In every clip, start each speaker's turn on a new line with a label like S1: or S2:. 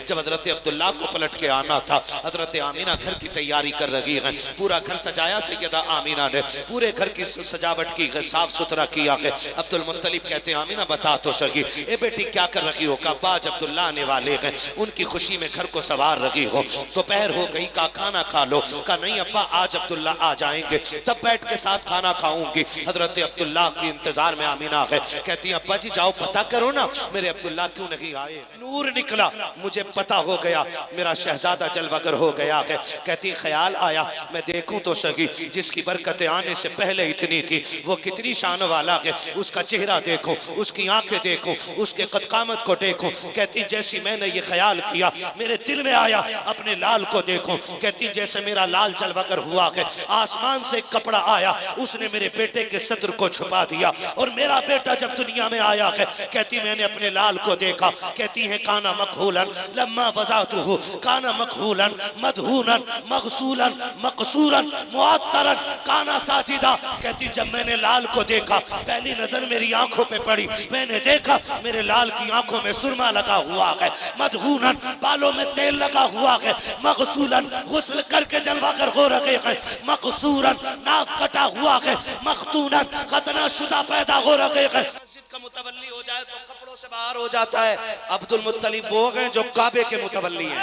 S1: जब हजरत अब्दुल्ला को पलट के आना था, हजरत आमीना घर की तैयारी कर रही है, पूरा घर सजाया सैयदा आमीना ने, पूरे घर की सजावट की, साफ सुथरा किया है। अब्दुल मुत्तलिब कहते हैं आमीना बता तो सही, ए बेटी क्या कर रही हो? का बाज अब्दुल्ला आने वाले हैं, उनकी खुशी में घर को सवार रही हो, दोपहर हो गई, का खाना खा लो। का नहीं अब्बा आज अब्दुल्ला आ जाएंगे तब बैठ के साथ खाना खाऊंगी। हजरत अब्दुल्ला के इंतजार में आमीना है, कहती है अब्बा जी जाओ पता करो ना मेरे अब्दुल्ला क्यों नहीं आए। नूर निकला, मुझे पता हो गया मेरा शहजादा जलवागर हो गया है। कहती ख्याल आया मैं देखूं तो सही, जिसकी बरकतें आने से पहले इतनी थी वो कितनी शान वाला है, उसका चेहरा देखो, उसकी आंखें देखो, उसके कदकामत को देखो। कहती जैसी मैंने ये ख्याल किया मेरे दिल में आया अपने लाल को देखो। कहती जैसे मेरा लाल जलवागर हुआ है, आसमान से एक कपड़ा आया उसने मेरे बेटे के सदर को छुपा दिया और मेरा बेटा जब दुनिया में आया है, कहती मैंने अपने लाल को देखा। कहती है काना मखहूलन लम्मा वज़अतुहु काना मखहूलन मदहूनन मगसूलन मकसूरन मुअत्तरन काना साजिदा। कहती जब मैंने लाल को देखा पहली नजर मेरी आंखों पे पड़ी, मैंने देखा मेरे लाल की आंखों में सुरमा लगा हुआ है, मदहूनन बालों में तेल लगा हुआ है, मगसूलन गुस्ल करके जलवागर हो रखे हैं, मकसूरन नाक कटा हुआ है, मखतूनन खतना शुदा पैदा हो रखे हैं। मस्जिद का मुतवल्ली हो जाए तो कपड़ों से बाहर हो जाता है। अब्दुल मुत्तलिब वो हैं जो काबे के मुतवल्ली हैं।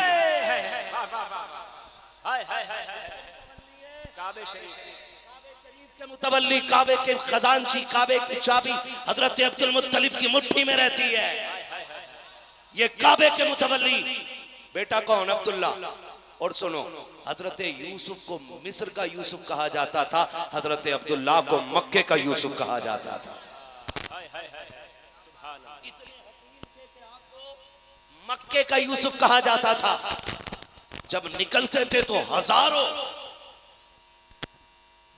S1: काबे शरीफ के मुतवल्ली, काबे के खजांची, काबे की चाबी हजरत अब्दुल मुत्तलिब की मुट्ठी में रहती है। ये काबे के मुतवल्ली बेटा कौन? अब्दुल्ला। और सुनो हजरत यूसुफ को मिस्र का यूसुफ कहा जाता था, हजरत अब्दुल्ला को मक्के का यूसुफ कहा जाता था। मक्के का यूसुफ कहा जाता था। जब निकलते थे तो हजारों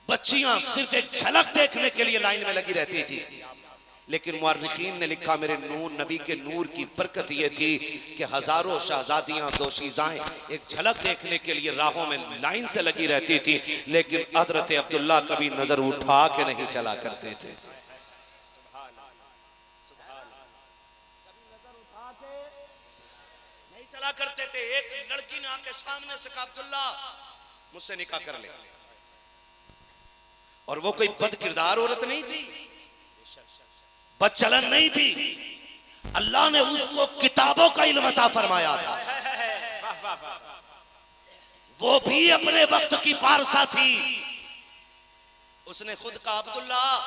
S1: बच्चियां सिर्फ एक झलक देखने के लिए लाइन में लगी रहती थी। लेकिन मुअर्रिखीन ने लिखा मेरे नूर नबी के नूर की बरकत ये थी कि हजारों शहजादियां दोशीज़ाएं एक झलक देखने के लिए राहों में लाइन से लगी रहती थी, लेकिन हजरत अब्दुल्ला कभी नजर उठा के नहीं चला करते थे। नहीं चला करते थे। एक लड़की ने आके सामने से कहा अब्दुल्ला मुझसे निकाह कर ले, और वो कोई बद किरदार औरत नहीं थी, बदचलन नहीं थी। अल्लाह ने उसको किताबों का इल्म अता फरमाया था। वो भी अपने वक्त की पारसा थी। उसने खुद कहा अब्दुल्ला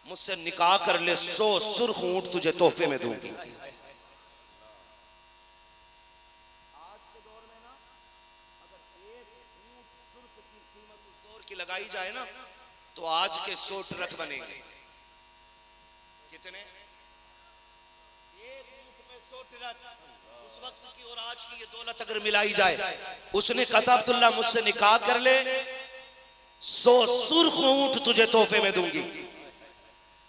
S1: मुझसे निकाह कर ले, 100 सुर्ख ऊंट तुझे तोहफे में दूंगी। आज के दौर में ना अगर एक ऊंट सुर्ख की कीमत उस दौर की लगाई जाए ना तो आज के 100 ट्रक बनेंगे। कितने? एक ऊंट पे 100 ट्रक। उस वक्त की और आज की ये दौलत अगर मिलाई जाए, उसने कहा अब्दुल्ला मुझसे निकाह कर ले, 100 सुर्ख ऊंट तुझे तोहफे में दूंगी।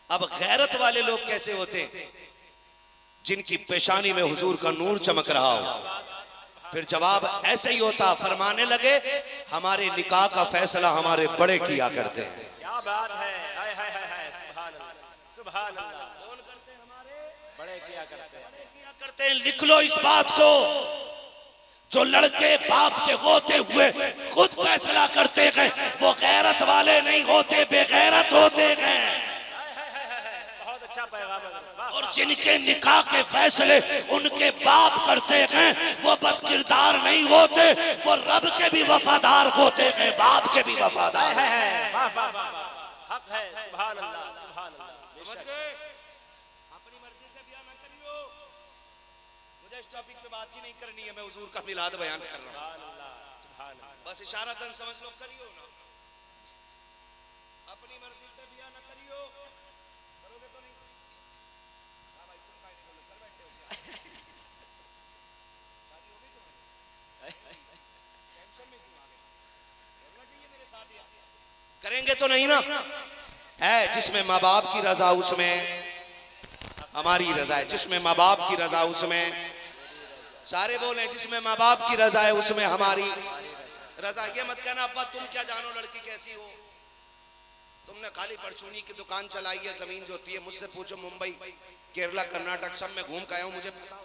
S1: अब गैरत वाले लोग कैसे होते हैं? जिनकी पेशानी में हुजूर का नूर चमक रहा हो। फिर जवाब ऐसे ही होता, फरमाने लगे हमारे निकाह का फैसला हमारे बड़े किया करते हैं।
S2: क्या बात है, सुभान अल्लाह। कौन करते हैं? हमारे बड़े किया करते हैं।
S1: लिख लो इस बात को, जो लड़के बाप के होते हुए खुद फैसला करते हैं वो गैरत वाले नहीं होते, बेगैरत होते हैं।
S2: बहुत अच्छा पैगाम।
S1: और जिनके निकाह के फैसले उनके बाप करते हैं वो बदकिरदार नहीं होते, वो रब के भी वफादार होते हैं, बाप के भी वफादार है।
S2: हक है। सुभान अल्लाह, सुभान अल्लाह।
S1: समझ गए? अपनी मर्जी से ब्याह ना करियो। मुझे इस टॉपिक पे बात ही नहीं करनी है, मैं हुजूर का मिलाद बयान कर रहा हूं। बस इशारतन समझ लो, करियो ना। अपनी मर्जी से ब्याह ना करियो। करोगे तो नहीं? हां भाई तुम काहे नहीं कर बैठे हो? शादी हो गई तुम्हारी? टेंशन में क्यों आ गए? करना चाहिए मेरे साथ ही। करेंगे तो नहीं ना? है जिसमें माँ बाप की रजा उसमें हमारी रजा है, जिसमें माँ बाप की रजा उसमें सारे बोले, जिसमें माँ बाप की रजा है उसमें हमारी रजा। ये मत कहना अब्बा तुम क्या जानो लड़की कैसी हो, तुमने खाली परचूनी की दुकान चलाई है, जमीन जोती है। मुझसे पूछो मुंबई केरला कर्नाटक सब में घूम के आया हूं, मुझे पता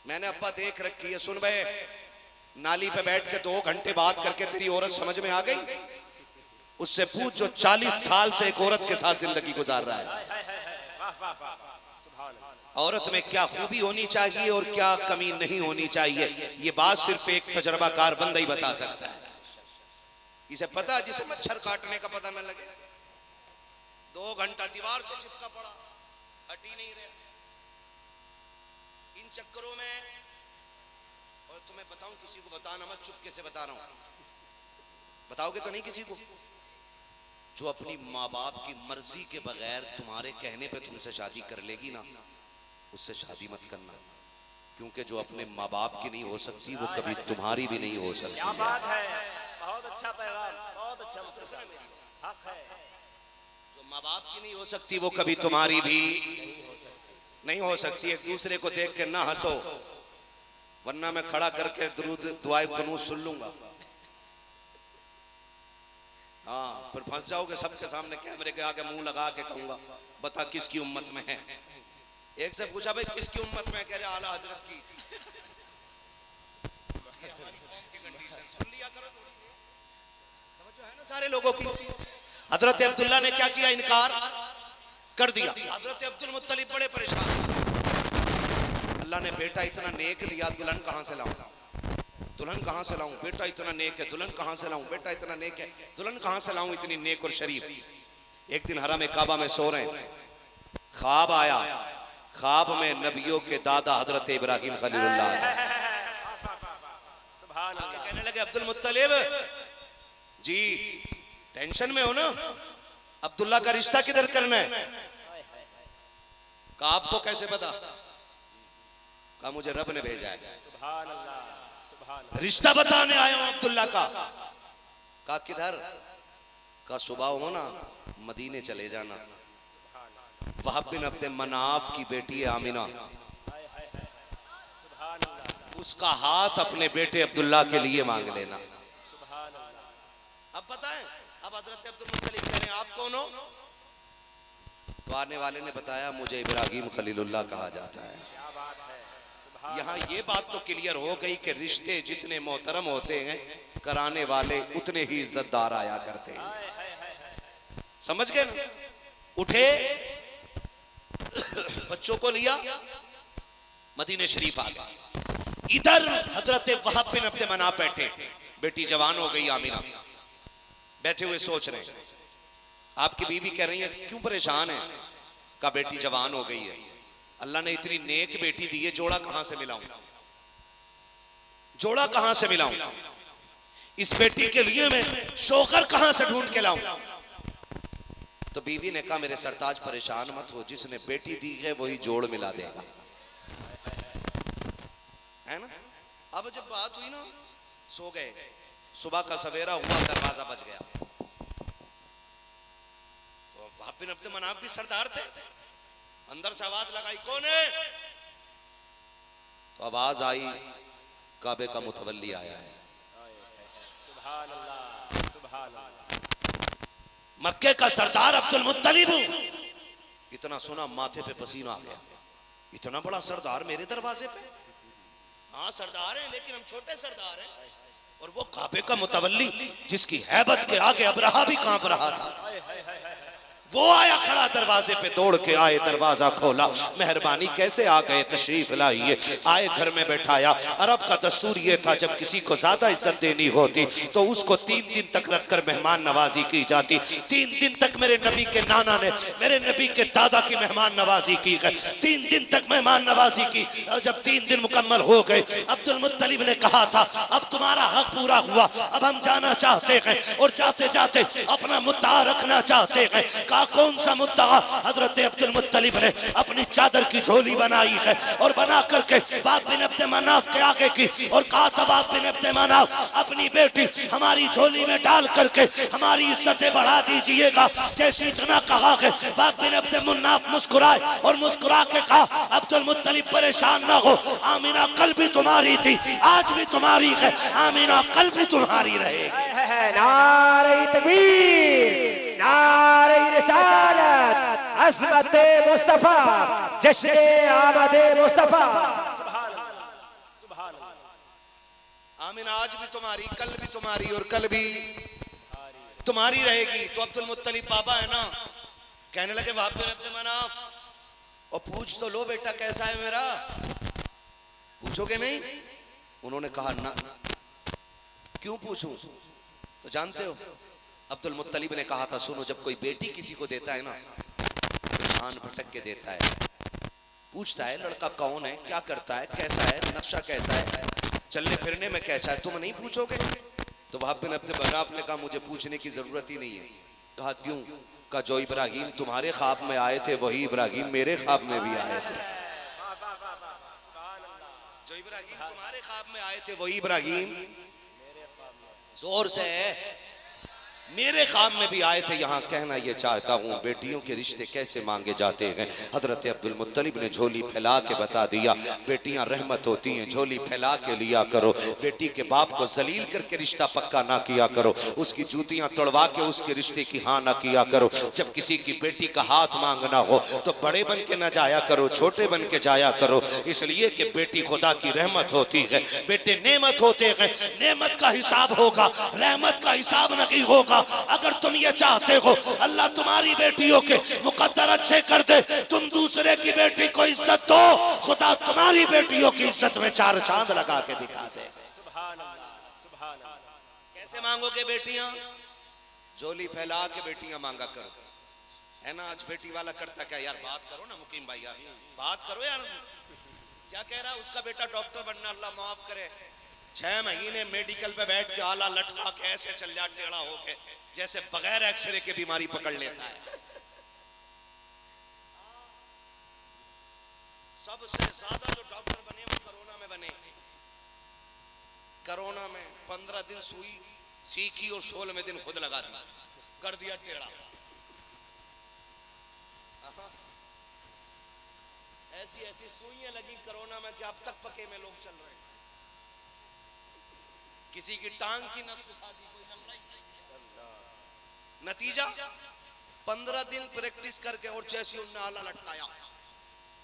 S1: मैंने अब्बा देख रखी है, सुन बे, नाली पे बैठ के 2 घंटे बात करके तेरी औरत समझ में आ गई? उससे पूछ जो 40 साल से एक औरत के साथ जिंदगी गुजार रहा है। औरत में क्या खूबी होनी चाहिए और क्या कमी नहीं होनी चाहिए, ये बात सिर्फ एक तजर्बाकार बंदा ही बता सकता है। इसे पता, जिसे मच्छर काटने का पता न लगे। 2 घंटा दीवार से चिपका पड़ा, हट ही नहीं रहे। इन चक्करों में, और तुम्हें बताऊं, किसी को बताना मत, चुपके से बता रहा हूं, बताओगे तो नहीं किसी को? जो अपनी माँ बाप की मर्जी के बगैर तुम्हारे कहने पे तुमसे शादी कर लेगी ना, उससे शादी मत करना, क्योंकि जो अपने माँ बाप की नहीं हो सकती वो कभी तुम्हारी भी नहीं हो सकती।
S2: क्या बात है, बहुत अच्छा पैगाम, बहुत अच्छा हक है।
S1: जो माँ बाप की नहीं हो सकती वो कभी तुम्हारी भी नहीं हो सकती। एक दूसरे को देख के ना हंसो, वरना मैं खड़ा करके दुरूद दुआए कुनूत सुन लूंगा। हाँ, फिर फंस जाओगे सबके सामने, कैमरे के आगे मुंह लगा के कहूंगा बता किसकी उम्मत में है। एक से पूछा भाई किसकी उम्मत में, कह रहे आला हजरत की। सुन लिया करो, जो है ना सारे लोगों की। हजरत अब्दुल्ला ने क्या किया, इनकार कर दिया। हजरत अब्दुल मुत्तलिब बड़े परेशान। अल्लाह ने बेटा इतना नेक दिया, दुल्हन कहां से लाऊं, दुल्हन कहां से लाऊं, बेटा इतना नेक है, दुल्हन कहां से लाऊं, बेटा इतना नेक है, दुल्हन कहां से लाऊं, इतनी नेक और शरीफ। एक दिन हरम काबा में सो रहे हैं, ख्वाब आया। ख्वाब में नबियों के दादा हजरत इब्राहिम खलीलुल्लाह कहने लगे, अब्दुल मुत्तलिब जी टेंशन में हो ना, अब्दुल्ला का रिश्ता किधर करना है? कहा आपको कैसे पता? कहा मुझे रब ने भेजा है, रिश्ता बताने आया हूं अब्दुल्ला का। कहा किधर? कहा सुबह हो ना मदीने चले जाना, वहाब बिन अब्द मनाफ की बेटी है आमिना, उसका हाथ अपने बेटे अब्दुल्ला के लिए मांग लेना। अब पता है, अब हजरत अब्दुल मुत्तलिब कह रहे हैं आप कौन हो? तो आने वाले ने बताया मुझे इब्राहिम खलीलुल्लाह कहा जाता है। यहाँ ये बात तो क्लियर हो गई कि रिश्ते जितने मोहतरम होते हैं, कराने वाले उतने ही इज्जतदार आया करते हैं। समझ गए ना? उठे, बच्चों को लिया, मदीने शरीफ आ गए। इधर हजरत वहाब बिन अब्द मनाफ बैठे, बेटी जवान हो गई आमिना, बैठे हुए सोच रहे हैं। आपकी बीवी कह रही है क्यों परेशान है? का बेटी जवान हो गई है, अल्लाह ने इतनी नेक बेटी दी है, जोड़ा कहां से मिलाऊं, जोड़ा कहां से मिलाऊं, इस बेटी के लिए मैं शोकर कहां से ढूंढ के लाऊं? तो बीवी ने कहा मेरे सरताज परेशान मत हो, जिसने बेटी दी है वही जोड़ मिला देगा, है ना? अब जब बात हुई ना, सो गए। सुबह का सवेरा हुआ, दरवाजा बज गया। तो वहाब बिन अब्द मनाफ भी सरदार थे, अंदर से आवाज लगाई कौन है? तो आवाज आई काबे का मुतवल्ली आया है।
S2: सुभान अल्लाह, सुभान अल्लाह।
S1: मक्के का सरदार अब्दुल मुत्तलिब। इतना सुना माथे पे पसीना आ गया, इतना बड़ा सरदार मेरे दरवाजे पे? हाँ सरदार हैं, लेकिन हम छोटे सरदार हैं। और वो काबे का मुतवल्ली जिसकी हैबत के आगे अब्रहा भी कांप रहा था, वो आया खड़ा दरवाजे पे, दौड़ के आए, दरवाजा खोला, मेहरबानी कैसे आ गए, तशरीफ लाइए। आए, घर में बैठाया। अरब का दस्तूर ये था जब किसी को ज्यादा इज्जत देनी होती तो उसको 3 दिन तक रखकर मेहमान नवाजी की जाती। 3 दिन तक मेरे नबी के नाना ने मेरे नबी के दादा की मेहमान नवाजी की गई, 3 दिन तक मेहमान नवाजी की। और जब 3 दिन मुकम्मल हो गए, अब्दुल मुत्तलिब ने कहा था अब तुम्हारा हक पूरा हुआ, अब हम जाना चाहते हैं, और जाते जाते अपना मुद्दा रखना चाहते हैं। कौन सा मुद्दा? हजरत अब्दुल मुत्तलिब ने अपनी चादर की झोली बनाई है और बना करके वहाब बिन अब्द मनाफ के आगे की, और कहा था वहाब बिन अब्द मनाफ अपनी बेटी हमारी झोली में डाल करके हमारी इज्जतें बढ़ा दीजिएगा। जैसे इतना कहा है, वहाब बिन अब्द मनाफ मुस्कुराए और मुस्कुरा के कहा अब्दुल मुत्तलिब परेशान ना हो, आमिना कल भी तुम्हारी थी, आज भी तुम्हारी है, आमिना कल भी तुम्हारी रहेगी।
S2: नारे तकबीर, नारे रिसालत, अज़मत मुस्तफा, जश्न आमद मुस्तफा।
S1: आमीना आज भी तुम्हारी, कल भी तुम्हारी और कल भी तुम्हारी रहेगी। तो अब्दुल मुत्तलिब बाबा है ना, कहने लगे वहाब बिन अब्द मनाफ, और पूछ तो लो बेटा कैसा है मेरा, पूछोगे नहीं? उन्होंने कहा ना। क्यों पूछूं? तो जानते हो अब्दुल मुत्तलिब ने कहा था, सुनो जब कोई बेटी किसी को देता है ना तो कान पटक के देता है, पूछता है लड़का कौन है, क्या करता है, कैसा है, नक्शा कैसा है, चलने फिरने में कैसा है, तुम नहीं पूछोगे? तो वहाब बिन अब्द मनाफ ने कहा मुझे पूछने की जरूरत ही नहीं है। कहा क्यों? कहा जो इब्राहिम तुम्हारे ख्वाब में आए थे वही इब्राहिम मेरे ख्वाब में भी आए थे। जो इब्राहिम तुम्हारे ख्वाब में आए थे वही इब्राहिम जोर से मेरे ख्वाब में भी आए थे। यहाँ कहना ये चाहता हूँ बेटियों के रिश्ते कैसे मांगे जाते हैं। हजरत अब्दुल मुत्तलिब ने झोली फैला के बता दिया, बेटियां रहमत होती हैं, झोली फैला के लिया करो। बेटी के बाप को जलील करके रिश्ता पक्का ना किया करो, उसकी जूतियां तोड़वा के उसके रिश्ते की हाँ ना किया करो। जब किसी की बेटी का हाथ मांगना हो तो बड़े बन के ना जाया करो, छोटे बन के जाया करो, इसलिए कि बेटी खुदा की रहमत होती है, बेटे नेमत होते हैं। नेमत का हिसाब होगा, रहमत का हिसाब नहीं होगा। अगर तुम ये चाहते हो अल्लाह तुम्हारी बेटियों के मुकद्दर अच्छे कर दे, तुम दूसरे की बेटी को इज्जत दो, खुदा तुम्हारी बेटियों की इज्जत में चार चांद लगा के दिखा दे। कैसे मांगोगे बेटियां? झोली फैला के बेटियां मांगा करो, है ना। आज बेटी वाला करता क्या यार, बात करो ना मुकीम भाई, यार बात करो यार। क्या कह रहा है उसका बेटा डॉक्टर बनना, अल्लाह माफ करे, 6 महीने मेडिकल पे बैठ के आला लटका के ऐसे चल जा टेढ़ा होके जैसे बगैर एक्सरे के बीमारी पकड़ लेता है। सबसे ज्यादा जो डॉक्टर बने वो कोरोना में बने। कोरोना में 15 दिन सुई सीखी और 16वें दिन खुद लगा दी, कर दिया टेढ़ा। ऐसी ऐसी सुइयां लगी कोरोना में कि अब तक पके में लोग चल रहे हैं। किसी की टांग की नस उठा दी, कोई लंगड़ा ही। नतीजा 15 दिन प्रैक्टिस करके और जैसे उन्हें आला लटकाया,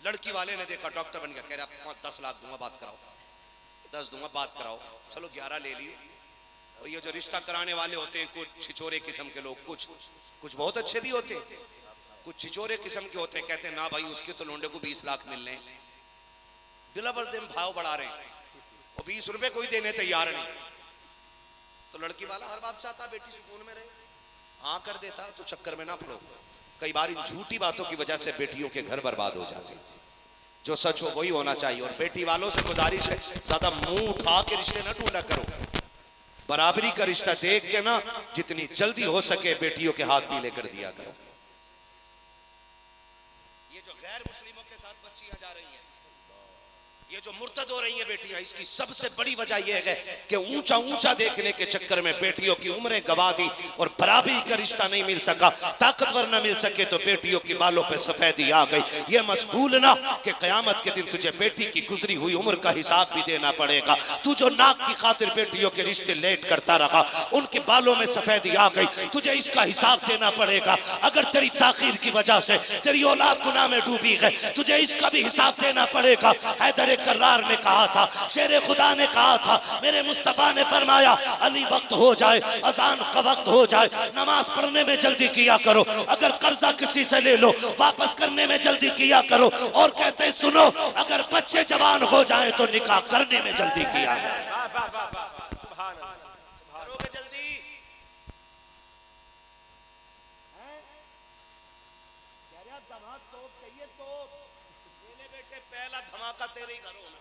S1: लड़की वाले ने देखा डॉक्टर बन गया, कह रहा 10 लाख दूंगा बात कराओ, 10 दूंगा बात कराओ। चलो 11 ले लिए। और ये जो रिश्ता कराने वाले होते हैं कुछ छिचोरे किस्म के लोग, कुछ बहुत अच्छे भी होते हैं, कुछ छिचोरे किस्म के होते हैं, कहते हैं ना भाई उसके तो लोंडे को 20 लाख मिलने, बिलावरदम भाव बढ़ा रहे हैं और 20 रुपए कोई देने तैयार नहीं। तो लड़की वाला हर बाप चाहता बेटी सुकून में रहे, हाँ कर देता। तो चक्कर में ना पड़ो, कई बार इन झूठी बातों की वजह से बेटियों के घर बर्बाद हो जाते हैं। जो सच हो वही होना चाहिए। और बेटी वालों से गुजारिश है ज्यादा मुंह उठा के रिश्ते ना ढूंढा करो, बराबरी का रिश्ता देख के ना जितनी जल्दी हो सके बेटियों के हाथ पीले कर दिया करो। ये जो गैर मुस्लिमों के साथ बच्चियां जा रही हैं, ये जो मुर्तद हो रही हैं बेटियां, इसकी सबसे बड़ी वजह यह है कि ऊंचा ऊंचा देखने के चक्कर में बेटियों की उम्रें गवा दी और बराबरी का रिश्ता नहीं मिल सका, ताकतवर न मिल सके तो बेटियों की बालों पे सफेदी आ गई। ये मत भूलना कि कयामत के दिन तुझे बेटी की गुजरी हुई उम्र का हिसाब भी देना पड़ेगा। तू जो नाक की खातिर बेटियों के रिश्ते लेट करता रहा, उनके बालों में सफेदी आ गई, तुझे इसका हिसाब देना पड़ेगा। अगर तेरी ताखीर की वजह से तेरी औलाद गुनाह में डूबी है, तुझे इसका भी हिसाब देना पड़ेगा। हैदर कर्रार ने कहा था, शेर खुदा ने कहा था, मेरे मुस्तफा ने फरमाया अली वक्त हो जाए, अजान का वक्त हो जाए, नमाज पढ़ने में जल्दी किया करो। अगर कर्जा किसी से ले लो वापस करने में जल्दी किया करो। और कहते हैं सुनो, अगर बच्चे जवान हो जाए तो निकाह करने में जल्दी किया करोगे जल्दी। दामाद तो चाहिए तो मेरे बेटे पहला धमाका तेरे ही घर होना।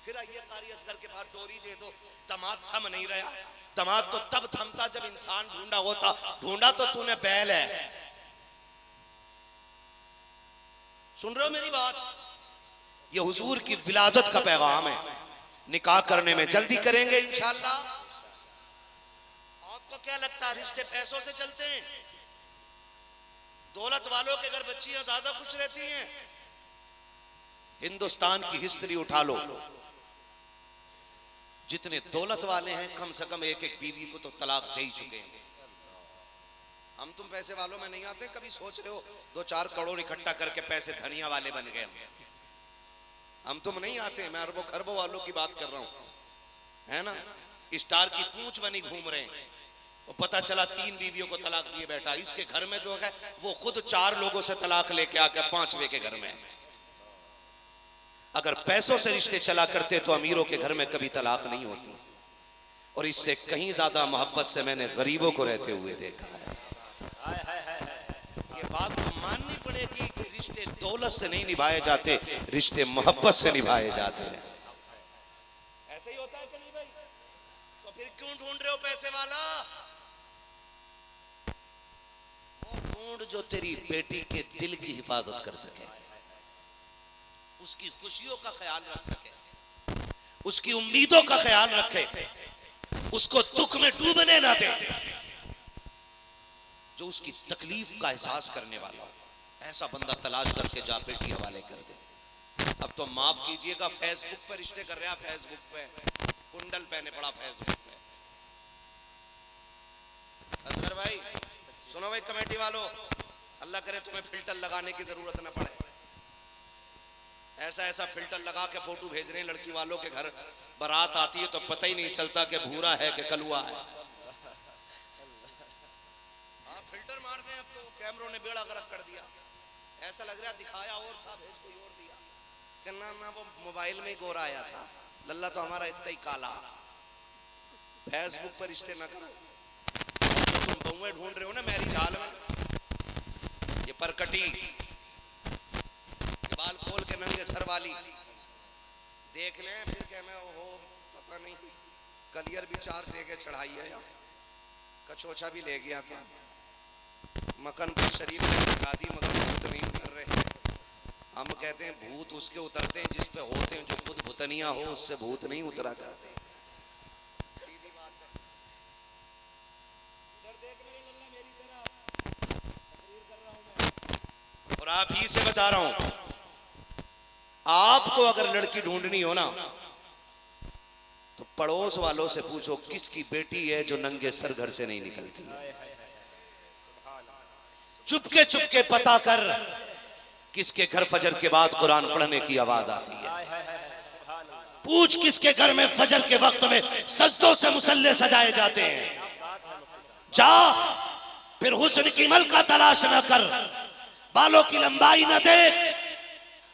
S1: फिर आइए कारी असगर के पास डोरी दे दो, दामाद थम नहीं रहा। दामाद तो तब थमता जब इंसान ढूंढा होता, ढूंढा तो तूने बैल है। सुन रहे हो मेरी बात? ये हुजूर की विलादत का पैगाम है। निकाह करने में जल्दी करेंगे इंशाअल्लाह। आपको क्या लगता है रिश्ते पैसों से चलते हैं? दौलत वालों के घर बच्चियां ज्यादा खुश रहती हैं। हिंदुस्तान की हिस्ट्री उठा लो, जितने दौलत वाले हैं कम से कम एक एक बीवी को तो तलाक दे ही चुके हैं। हम तुम पैसे वालों में नहीं आते। कभी सोच रहे हो 2-4 करोड़ इकट्ठा करके पैसे धनिया वाले बन गए? हम तुम नहीं आते, मैं अरबों खरबों वालों की बात कर रहा हूं, है ना। स्टार की पूंछ बनी घूम रहे हैं, वो पता चला 3 बीवियों को तलाक दिए बैठा। इसके घर में जो है वो खुद 4 लोगों से तलाक लेके आकर 5वें के घर में। अगर पैसों से रिश्ते चला करते तो अमीरों के घर में कभी तलाक नहीं होती। और इससे कहीं ज्यादा मोहब्बत से मैंने गरीबों को रहते हुए देखा है। ये बात तो माननी पड़ेगी कि रिश्ते दौलत से नहीं निभाए जाते, रिश्ते मोहब्बत से निभाए जाते हैं। ऐसे ही होता है कि नहीं भाई? तो फिर क्यों ढूंढ रहे हो पैसे वाला? वो ढूंढ जो तेरी बेटी के दिल की हिफाजत कर सके, उसकी खुशियों का ख्याल रख सके, उसकी उम्मीदों का ख्याल रखे, उसको दुख में डूबने ना दे, जो उसकी तकलीफ का एहसास करने वाला, ऐसा बंदा तलाश करके जा बेटी हवाले कर दे। अब तो माफ कीजिएगा, फेसबुक पे रिश्ते कर रहे हैं, फेसबुक पे कुंडल पहने पड़ा फेसबुक पे। असगर भाई सुनो भाई, कमेटी वालों, अल्लाह करे तुम्हें फिल्टर लगाने की जरूरत ना पड़े। ऐसा ऐसा फिल्टर लगा के फोटो भेज रहे हैं लड़की वालों के घर, बारात आती है तो पता ही नहीं चलता कि भूरा है कि कलुआ है। हाँ, फिल्टर मार दें अब तो, कैमरों ने बेड़ा गर्क कर दिया। ऐसा लग रहा दिखाया और था, भेज कोई और दिया। कहना ना वो मोबाइल में ही गोरा आया था, लल्ला तो हमारा इतना ही काला। फेसबुक पर रिश्ते ना करो। तुम बहुएं ढूंढ रहे हो ना मैरिज हॉल में, ये परकटी बाल खोल के नंगे सर वाली देख लें, फिर कहना हो पता नहीं कलियर भी 4 लेके चढ़ाई है, या कछोछा भी ले गया था। मकनपुर शरीफ में दिखा दी मगर भूत नहीं उतर रहे। हम कहते हैं भूत उसके उतरते हैं जिस पे होते हैं, जो खुद भूतनिया हो उससे भूत नहीं उतरा करते। और आप ही से बता रहा हूं, आपको अगर लड़की ढूंढनी हो ना तो पड़ोस वालों से पूछो किसकी बेटी है जो नंगे सर घर से नहीं निकलती। चुपके चुपके पता कर किसके घर फजर के बाद कुरान पढ़ने की आवाज आती है। पूछ किसके घर में फजर के वक्त में सजदों से मुसल्ले सजाए जाते हैं। जा फिर हुस्न की मलका तलाश न कर, बालों की लंबाई न देख,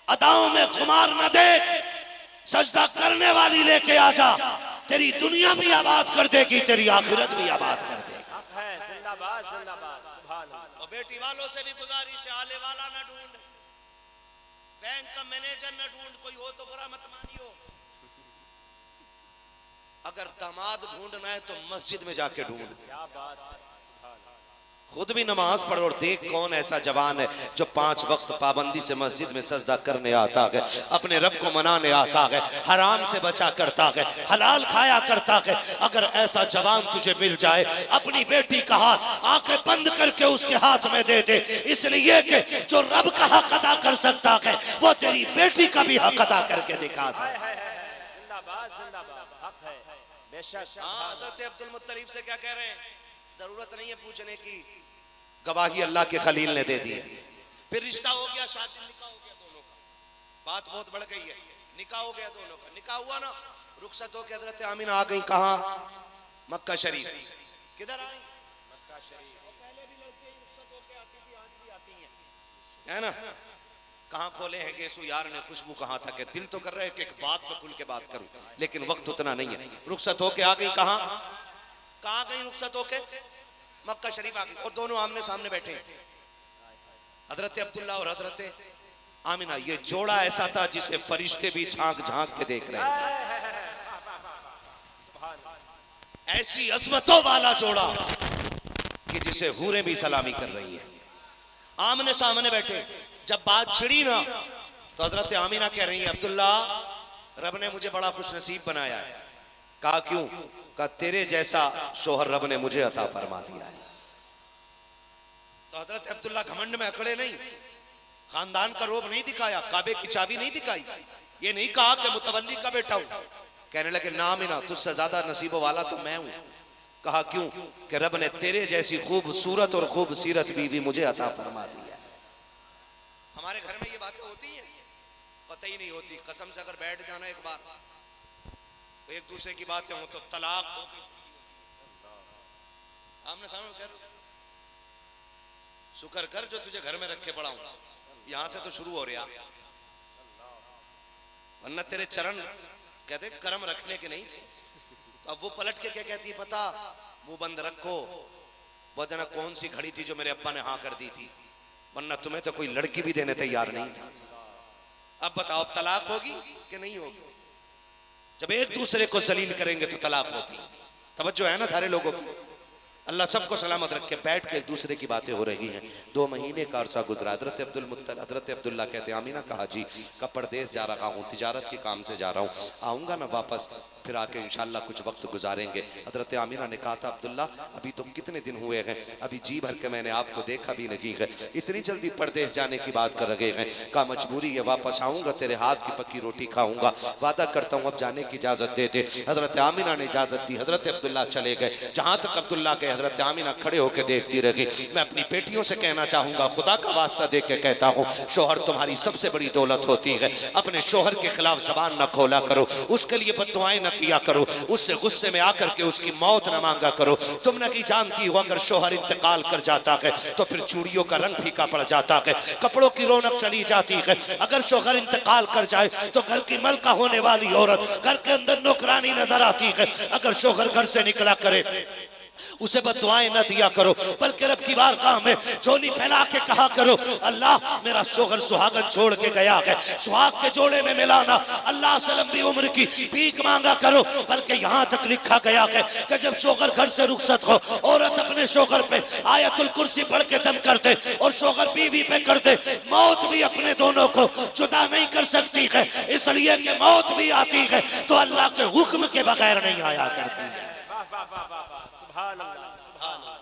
S1: अदाओं में खुमार न देख, सजदा करने वाली लेके आ जा। तेरी दुनिया भी आबाद कर देगी, तेरी आखिरत भी आबाद कर देगी।
S2: जिंदाबाद जिंदाबाद सुभान अल्लाह।
S1: और बेटी वालों से भी गुजारिश है, आले वाला न ढूंढ, बैंक का मैनेजर न ढूंढ, कोई हो तो बुरा मत मानियो। अगर दामाद ढूंढना है तो मस्जिद में जाके ढूंढ।
S2: क्या बात है,
S1: खुद भी नमाज पढ़ो और देख कौन ऐसा जवान है जो 5 वक्त पाबंदी से मस्जिद में सजदा करने आता है, अपने रब को मनाने आता है, हराम से बचा करता है, हलाल खाया करता है। अगर ऐसा जवान तुझे मिल जाए, अपनी बेटी का हाथ आंखें बंद करके उसके हाथ में दे दे, इसलिए कि जो रब का हक अदा कर सकता है वो तेरी बेटी का भी हक अदा करके दिखा सकता है।
S2: जिंदाबाद जिंदाबाद, हक है बेशक।
S1: हज़रत अब्दुल मुत्तलिब से क्या कह रहे हैं? जरूरत नहीं है पूछने की, गवाही अल्लाह के खलील ने दे दी है। फिर रिश्ता हो गया, शादी निकाह हो गया दोनों का। बात बहुत बढ़ गई है, निकाह हो गया दोनों का। निकाह हुआ ना, रुखसत हो के हजरत आमीना आ गई कहाँ? मक्का शरीफ। किधर आई?
S2: मक्का शरीफ।
S1: पहले भी लड़कियां रुखसत होके आती थी, आज भी आती हैं, है ना। कहाँ खोले हैं गेसु यार ने खुशबू कहाँ था, कि दिल तो कर रहे हैं कि एक बात पे खुल के बात करूं, लेकिन वक्त उतना नहीं है। रुखसत होके आ गई कहाँ? कहाँ गई रुखसत होके? मक्का शरीफ आ गई, और दोनों आमने सामने बैठे, हजरत अब्दुल्ला और हजरत आमिना। ये जोड़ा ऐसा था जिसे फरिश्ते भी झांक झांक के देख रहे थे। ऐसी अजमतों वाला जोड़ा कि जिसे हूरें भी सलामी कर रही है। आमने सामने बैठे, जब बात छिड़ी ना तो हजरत आमिना कह रही है, अब्दुल्ला रब ने मुझे बड़ा खुश नसीब बनाया है। कहा क्यों? कहा तेरे जैसा शोहर रब ने मुझे अता फरमा दिया है। तो हजरत अब्दुल्ला घमंड में अकड़े नहीं, खानदान का रोब नहीं दिखाया, काबे की चाबी नहीं दिखाई, ये नहीं कहा कि मुतवल्ली का बेटा हूं। कहने लगे ना आमिना, तुझसे ज्यादा नसीबों वाला तो मैं हूं। कहा क्यों? कि रब ने तेरे जैसी खूबसूरत और खूबसीरत बीवी मुझे अता फरमा दी है। हमारे घर में ये बातें होती हैं, कतई नहीं होती। कसम से अगर बैठ जाना एक बार तो एक दूसरे की बातें हो तो तलाक आमने सामने कर। शुक्र कर जो तुझे घर में रखे पड़ा हूं, यहां से तो शुरू हो रहा, वरना तेरे चरण कहते कर्म रखने के नहीं थे। तो अब वो पलट के क्या कहती है पता, मुंह बंद रखो, वो जना कौन सी घड़ी थी जो मेरे अब्बा ने हाँ कर दी थी, वरना तुम्हें तो कोई लड़की भी देने तैयार नहीं था। अब बताओ अब तलाक होगी कि नहीं होगी? जब एक दूसरे को जलील करेंगे तो तलाक होती। तवज्जो है ना सारे लोगों को? अल्लाह सबको सलामत रखे। बैठ के एक दूसरे की बातें हो रही हैं। 2 महीने का अरसा गुजरा। हजरत अब्दुल्ला कहते हैं आमीना कहा जी का परदेश जा रहा हूँ, तिजारत के काम से जा रहा हूँ, आऊँगा ना वापस, फिर आके इंशाल्लाह कुछ वक्त गुजारेंगे। हजरत आमीना ने कहा था अब्दुल्ला अभी तो कितने दिन हुए हैं, अभी जी भर के मैंने आपको देखा भी नहीं है, इतनी जल्दी परदेश जाने की बात कर रहे हैं? का मजबूरी है, वापस आऊँगा, तेरे हाथ की पक्की रोटी खाऊंगा, वादा करता हूँ अब जाने की इजाजत दे दे। हजरत आमीना ने इजाजत दी। हजरत अब्दुल्ला चले गए। जहां तक अब्दुल्ला गए हजरत आमीना खड़े होकर देखती रही। मैं अपनी बेटियों से कहना चाहूंगा, खुदा का वास्ता दे के कहता हूँ, शोहर तुम्हारी सबसे बड़ी दौलत होती है। अपने शोहर के खिलाफ जबान न खोला करो, उसके लिए बद्दुआएं न किया करो, उससे गुस्से में आकर के उसकी मौत न मांगा करो। तुम न की जानती हो अगर शोहर इंतकाल कर जाता है तो फिर चूड़ियों का रंग फीका पड़ जाता है, कपड़ों की रौनक चली जाती है। अगर शोहर इंतकाल कर जाए तो घर की मलका होने वाली औरत घर के अंदर नौकरानी नजर आती है। अगर शोहर घर से निकला करे उसे बददुआएं न दिया करो, बल्कि रब की बारगाह में झोली फैला के कहा करो, अल्लाह मेरा शोहर सुहागन छोड़ के गया है, सुहाग के जोड़े में मिलाना, अल्लाह से लंबी उम्र की भीख मांगा करो। बल्कि यहाँ तक लिखा गया है कि जब शोहर घर से रुखसत हो, औरत अपने शोहर पे आयतुल कुर्सी पढ़ के दम कर दे और शोहर बीवी पे कर दे, मौत भी अपने दोनों को जुदा नहीं कर सकती है, इसलिए कि मौत भी आती है तो अल्लाह के हुक्म के बगैर नहीं आया करती है।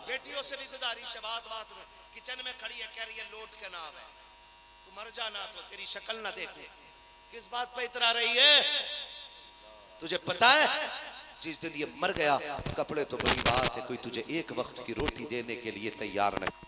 S1: बेटियों से भी गुजारिश है, बात बात में किचन में खड़ी है, कह रही है लौट के ना आवे, तू मर जाना तो तेरी शक्ल ना देखूं। किस बात पे इतरा रही है? तुझे पता है जिस दिन ये मर गया, कपड़े तो बड़ी बात है, कोई तुझे एक वक्त की रोटी देने के लिए तैयार नहीं।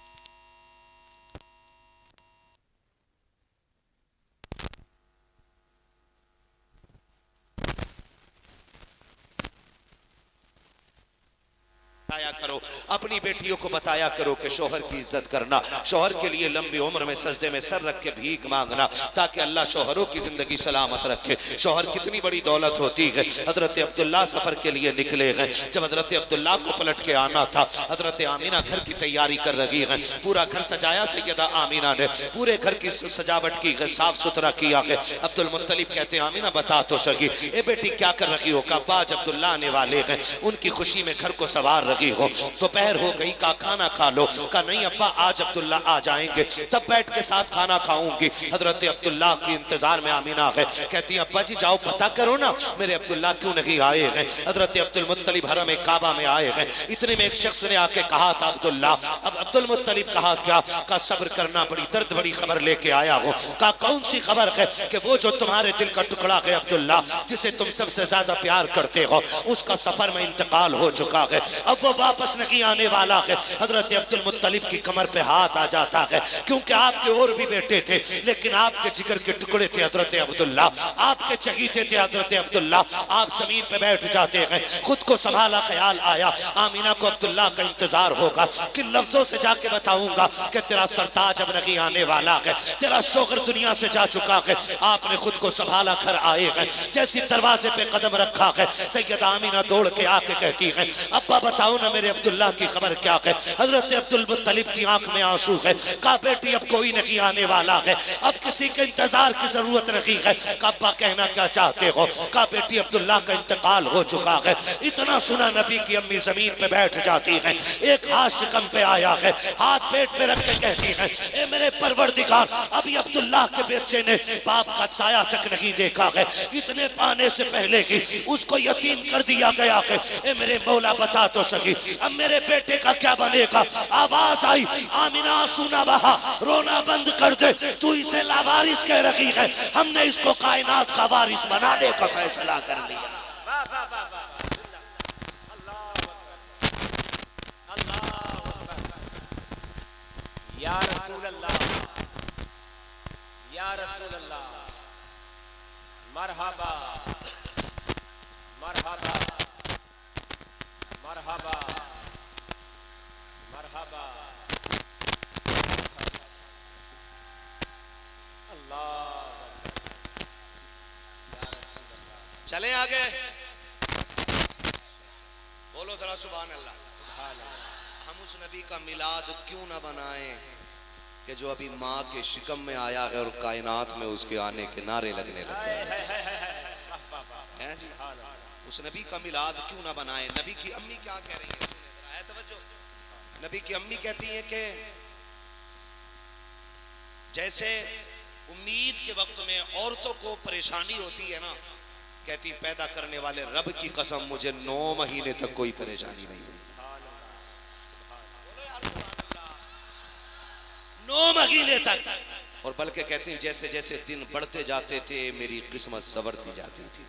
S1: करो अपनी बेटियों को बताया करो कि शोहर की इज्जत करना, शोहर के लिए लंबी उम्र में सजदे में सर रख के भीख मांगना, ताकि अल्लाह शोहरों की जिंदगी सलामत रखे। शोहर कितनी बड़ी दौलत होती है। हजरत अब्दुल्ला सफर के लिए निकले गए। जब हजरत अब्दुल्ला को पलट के आना था, हजरत आमीना घर की तैयारी कर रही है, पूरा घर सजाया सैयदा आमीना ने, पूरे घर की सजावट की है, साफ सुथरा किया है। अब्दुल मुत्तलिब कहते हैं आमीना बता तो सकी, ए बेटी क्या कर रही हो? का बाज अब्दुल्ला आने वाले हैं, उनकी खुशी में घर को सवार रही हो, दोपहर हो गई, का खाना खा लो। का नहीं अब्बा आज अब्दुल्ला आ जाएंगे, तब बैठ के साथ खाना खाऊंगी। हजरत अब्दुल्ला के इंतजार में आमीना है, कहती है अब्बा जी जाओ पता करो ना मेरे अब्दुल्ला क्यों नहीं आए हैं। हजरत अब्दुल मुत्तलिब हरम काबा में आए हैं। इतने में एक शख्स ने आके कहा था अब्दुल्ला। अब अब्दुल मुत्तलिब कहा क्या? का सब्र करना, बड़ी दर्द भरी खबर लेके आया हो। का कौन सी खबर है? कि वो जो तुम्हारे दिल का टुकड़ा है अब्दुल्ला, जिसे तुम सबसे ज्यादा प्यार करते हो, उसका सफर में इंतकाल हो चुका है, अब वो वापस नहीं आने वाला है। हजरत अब्दुल मुत्तलिब की कमर पे हाथ आ जाता है, क्योंकि आपके और भी बेटे थे, लेकिन आपके जिगर के टुकड़े थे हजरत अब्दुल्ला, आपके चहीते थे हजरत अब्दुल्ला। आप जमीन पे बैठ जाते हैं। खुद को संभाला, ख्याल आया आमीना को अब्दुल्ला का इंतजार होगा, कि लफ्जों से जाके बताऊंगा कि तेरा सरताज अब नहीं आने वाला है, तेरा शोहर दुनिया से जा चुका है। आपने खुद को संभाला, घर आए हैं, जैसी दरवाजे पे कदम रखा है, सैयदा आमीना दौड़ के आके कहती है अब्बा बताओ ना मेरे अब्दुल्ला की खबर क्या है। हजरत अब्दुल मुत्तलिब की आंख में आंसू है। कहा बेटी अब कोई नहीं आने वाला है, अब किसी के इंतजार की जरूरत नहीं है। अब्बा कहना क्या चाहते हो? कहा बेटी अब्दुल्ला का इंतकाल हो चुका है। इतना सुना नबी की अम्मी जमीन पे बैठ जाती है, एक हाथ शिकम पे आया है, हाथ पेट पे रख के कहती है ए मेरे परवरदिगार, अभी अब्दुल्ला के बच्चे ने बाप का साया तक नहीं देखा है, इतने पाने से पहले ही उसको यतीम कर दिया गया है। ए मेरे मौला बता तो सकी अब मेरे बेटे का क्या बनेगा? आवाज आई आमीना सुना बहा, रोना बंद कर दे, तू इसे लावारिस कह रही है, हमने इसको कायनात का वारिस बनाने का फैसला कर लिया।
S2: या रसूल अल्लाह, या रसूल अल्लाह, मरहबा मरहबा मरहबा मरहबा अल्लाह
S1: चले आगे, बोलो जरा सुभान अल्लाह। हम उस नबी का मिलाद क्यों ना बनाएं कि जो अभी माँ के शिकम में आया है और कायनात में उसके आने के नारे लगने लगे हैं जी। उस नबी का मिलाद क्यों ना बनाएं। नबी की अम्मी क्या कह रही है, सुने जरा तवज्जो। नबी की अम्मी कहती है कि जैसे उम्मीद के वक्त में औरतों को परेशानी होती है ना, कहती पैदा करने वाले रब की कसम मुझे 9 महीने तक कोई परेशानी नहीं हुई। 9 महीने तक। और बल्कि कहती हैं जैसे जैसे दिन बढ़ते जाते थे मेरी किस्मत संवरती जाती थी।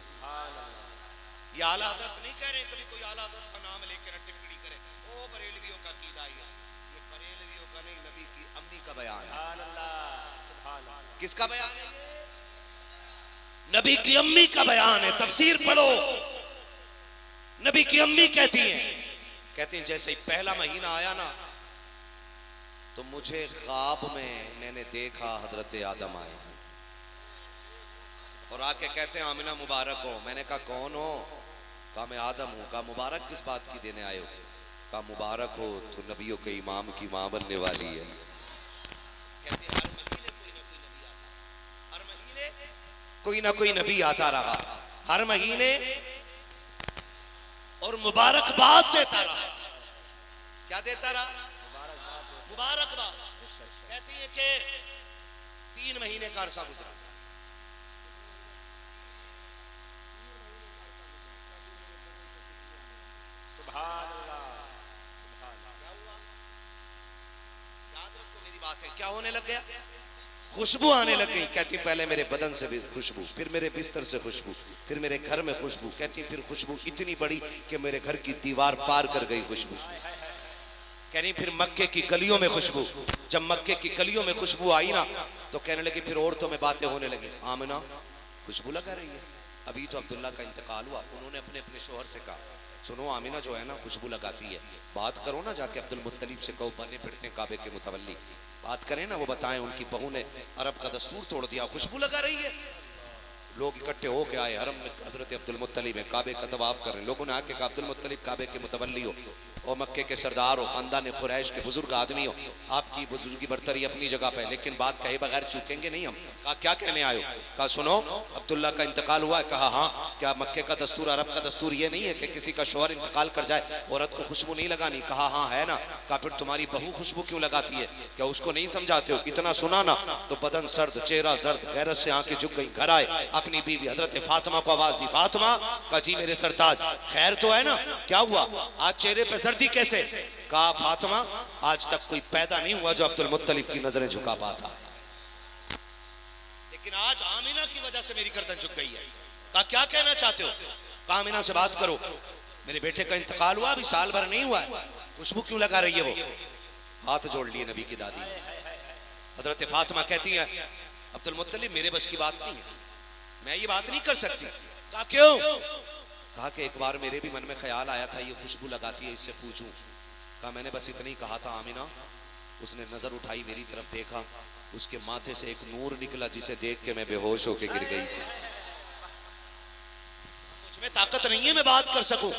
S1: ये आला हज़रत नहीं कह रहे, कभी कोई आला हज़रत का नाम लेकर टिप्पणी करे ओ बरेलवियों का कीदा है। ये बरेलवियों का नहीं, नबी की अम्मी का बयान है। किसका बयान है? नबी की अम्मी का बयान है। तफसीर पढ़ो, नबी की अम्मी कहती हैं जैसे ही पहला महीना आया ना तो मुझे ख्वाब में मैंने देखा हजरत आदम आए और आके कहते हैं आमिना मुबारक हो। मैंने कहा कौन हो? कहा मैं आदम हूं। कहा मुबारक किस बात की देने आए हो? कहा मुबारक हो तो नबियों के इमाम की मां बनने वाली है। कहते हर महीने कोई ना कोई नबी आता रहा, हर महीने और मुबारकबाद देता रहा। क्या देता रहा? मुबारकबाद। कहती है कि 3 महीने का अरसा गुजरा।
S2: सुभान अल्लाह, सुभान अल्लाह।
S1: क्या हुआ? याद रखो मेरी बात है। क्या होने लग गया? खुशबू आने लग गई। कहती पहले मेरे बदन से भी खुशबू, फिर मेरे बिस्तर से खुशबू, फिर मेरे घर में खुशबू। कहती फिर खुशबू इतनी बड़ी कि मेरे घर की दीवार पार कर गई खुशबू। कह रही फिर मक्के की गलियों में खुशबू। जब मक्के की गलियों में खुशबू आई ना तो कहने लगी, फिर औरतों में बातें होने लगी, आमिना खुशबू लगा रही है। अभी तो अब्दुल्ला का इंतकाल हुआ, उन्होंने अपने अपने शोहर से कहा सुनो आमिना जो है ना खुशबू लगाती है, बात करो ना जाके अब्दुल मुत्तलिब से कहो बने फिरते हैं काबे के मुतवल्ली, बात करें ना, वो बताएं उनकी बहू ने अरब का दस्तूर तोड़ दिया, खुशबू लगा रही है। लोग इकट्ठे होके आए, हरम में हजरत अब्दुल मुत्तलिब है, काबे का तवाफ कर रहे हैं। लोगों ने आके कहा अब्दुल मुत्तलिब काबे के मुतवल्ली हो और मक्के के सरदार हो, खानदान कुरैश के बुजुर्ग आदमी हो, आपकी बुजुर्गी बरतरी अपनी जगह पे, लेकिन बात कहे बगैर चूकेंगे नहीं हम। कहा क्या कहने आयो? कहा सुनो अब्दुल्ला का इंतकाल हुआ है। कहा हाँ। क्या मक्के का दस्तूर अरब का दस्तूर ये नहीं है कि किसी का शौहर इंतकाल कर जाए औरत को खुशबू नहीं लगानी? कहा हाँ है ना। कहा फिर तुम्हारी बहू खुशबू क्यों लगाती है? क्या उसको नहीं समझाते हो? इतना सुना ना तो बदन सर्द, चेहरा सर्द, गैरत से आंखें झुक गई। घर आए, अपनी बीवी हजरत फातिमा को आवाज दी, फातिमा। कहा जी मेरे सरताज खैर तो है ना? क्या हुआ आज चेहरे पे सर्दी कैसे? कहा फातिमा आज तक कोई पैदा नहीं हुआ जो अब्दुल मुत्तलिब की नजरें झुका पाता, लेकिन आज आमिना की वजह से मेरी गर्दन झुक गई है। कहा क्या कहना चाहते हो? कहा आमिना से बात करो, मेरे बेटे का इंतकाल हुआ, अभी साल भर नहीं हुआ है, खुशबू क्यों लगा रही है वो? हाथ जोड़ लिए नबी की दादी। हजरत फातिमा कहती है अब्दुल मुत्तलिब मेरे बस की बात नहीं है, मैं ये बात नहीं कर सकती। कहा क्यों? कहा कि एक बार मेरे भी मन में ख्याल आया था ये खुशबू लगाती है, इससे पूछूं। कहा मैंने बस इतना ही कहा था आमिना। उसने नजर उठाई, मेरी तरफ देखा, उसके माथे से एक नूर निकला जिसे देख के मैं बेहोश होके गिर गई थी। मुझमें ताकत नहीं है मैं बात कर सकूं,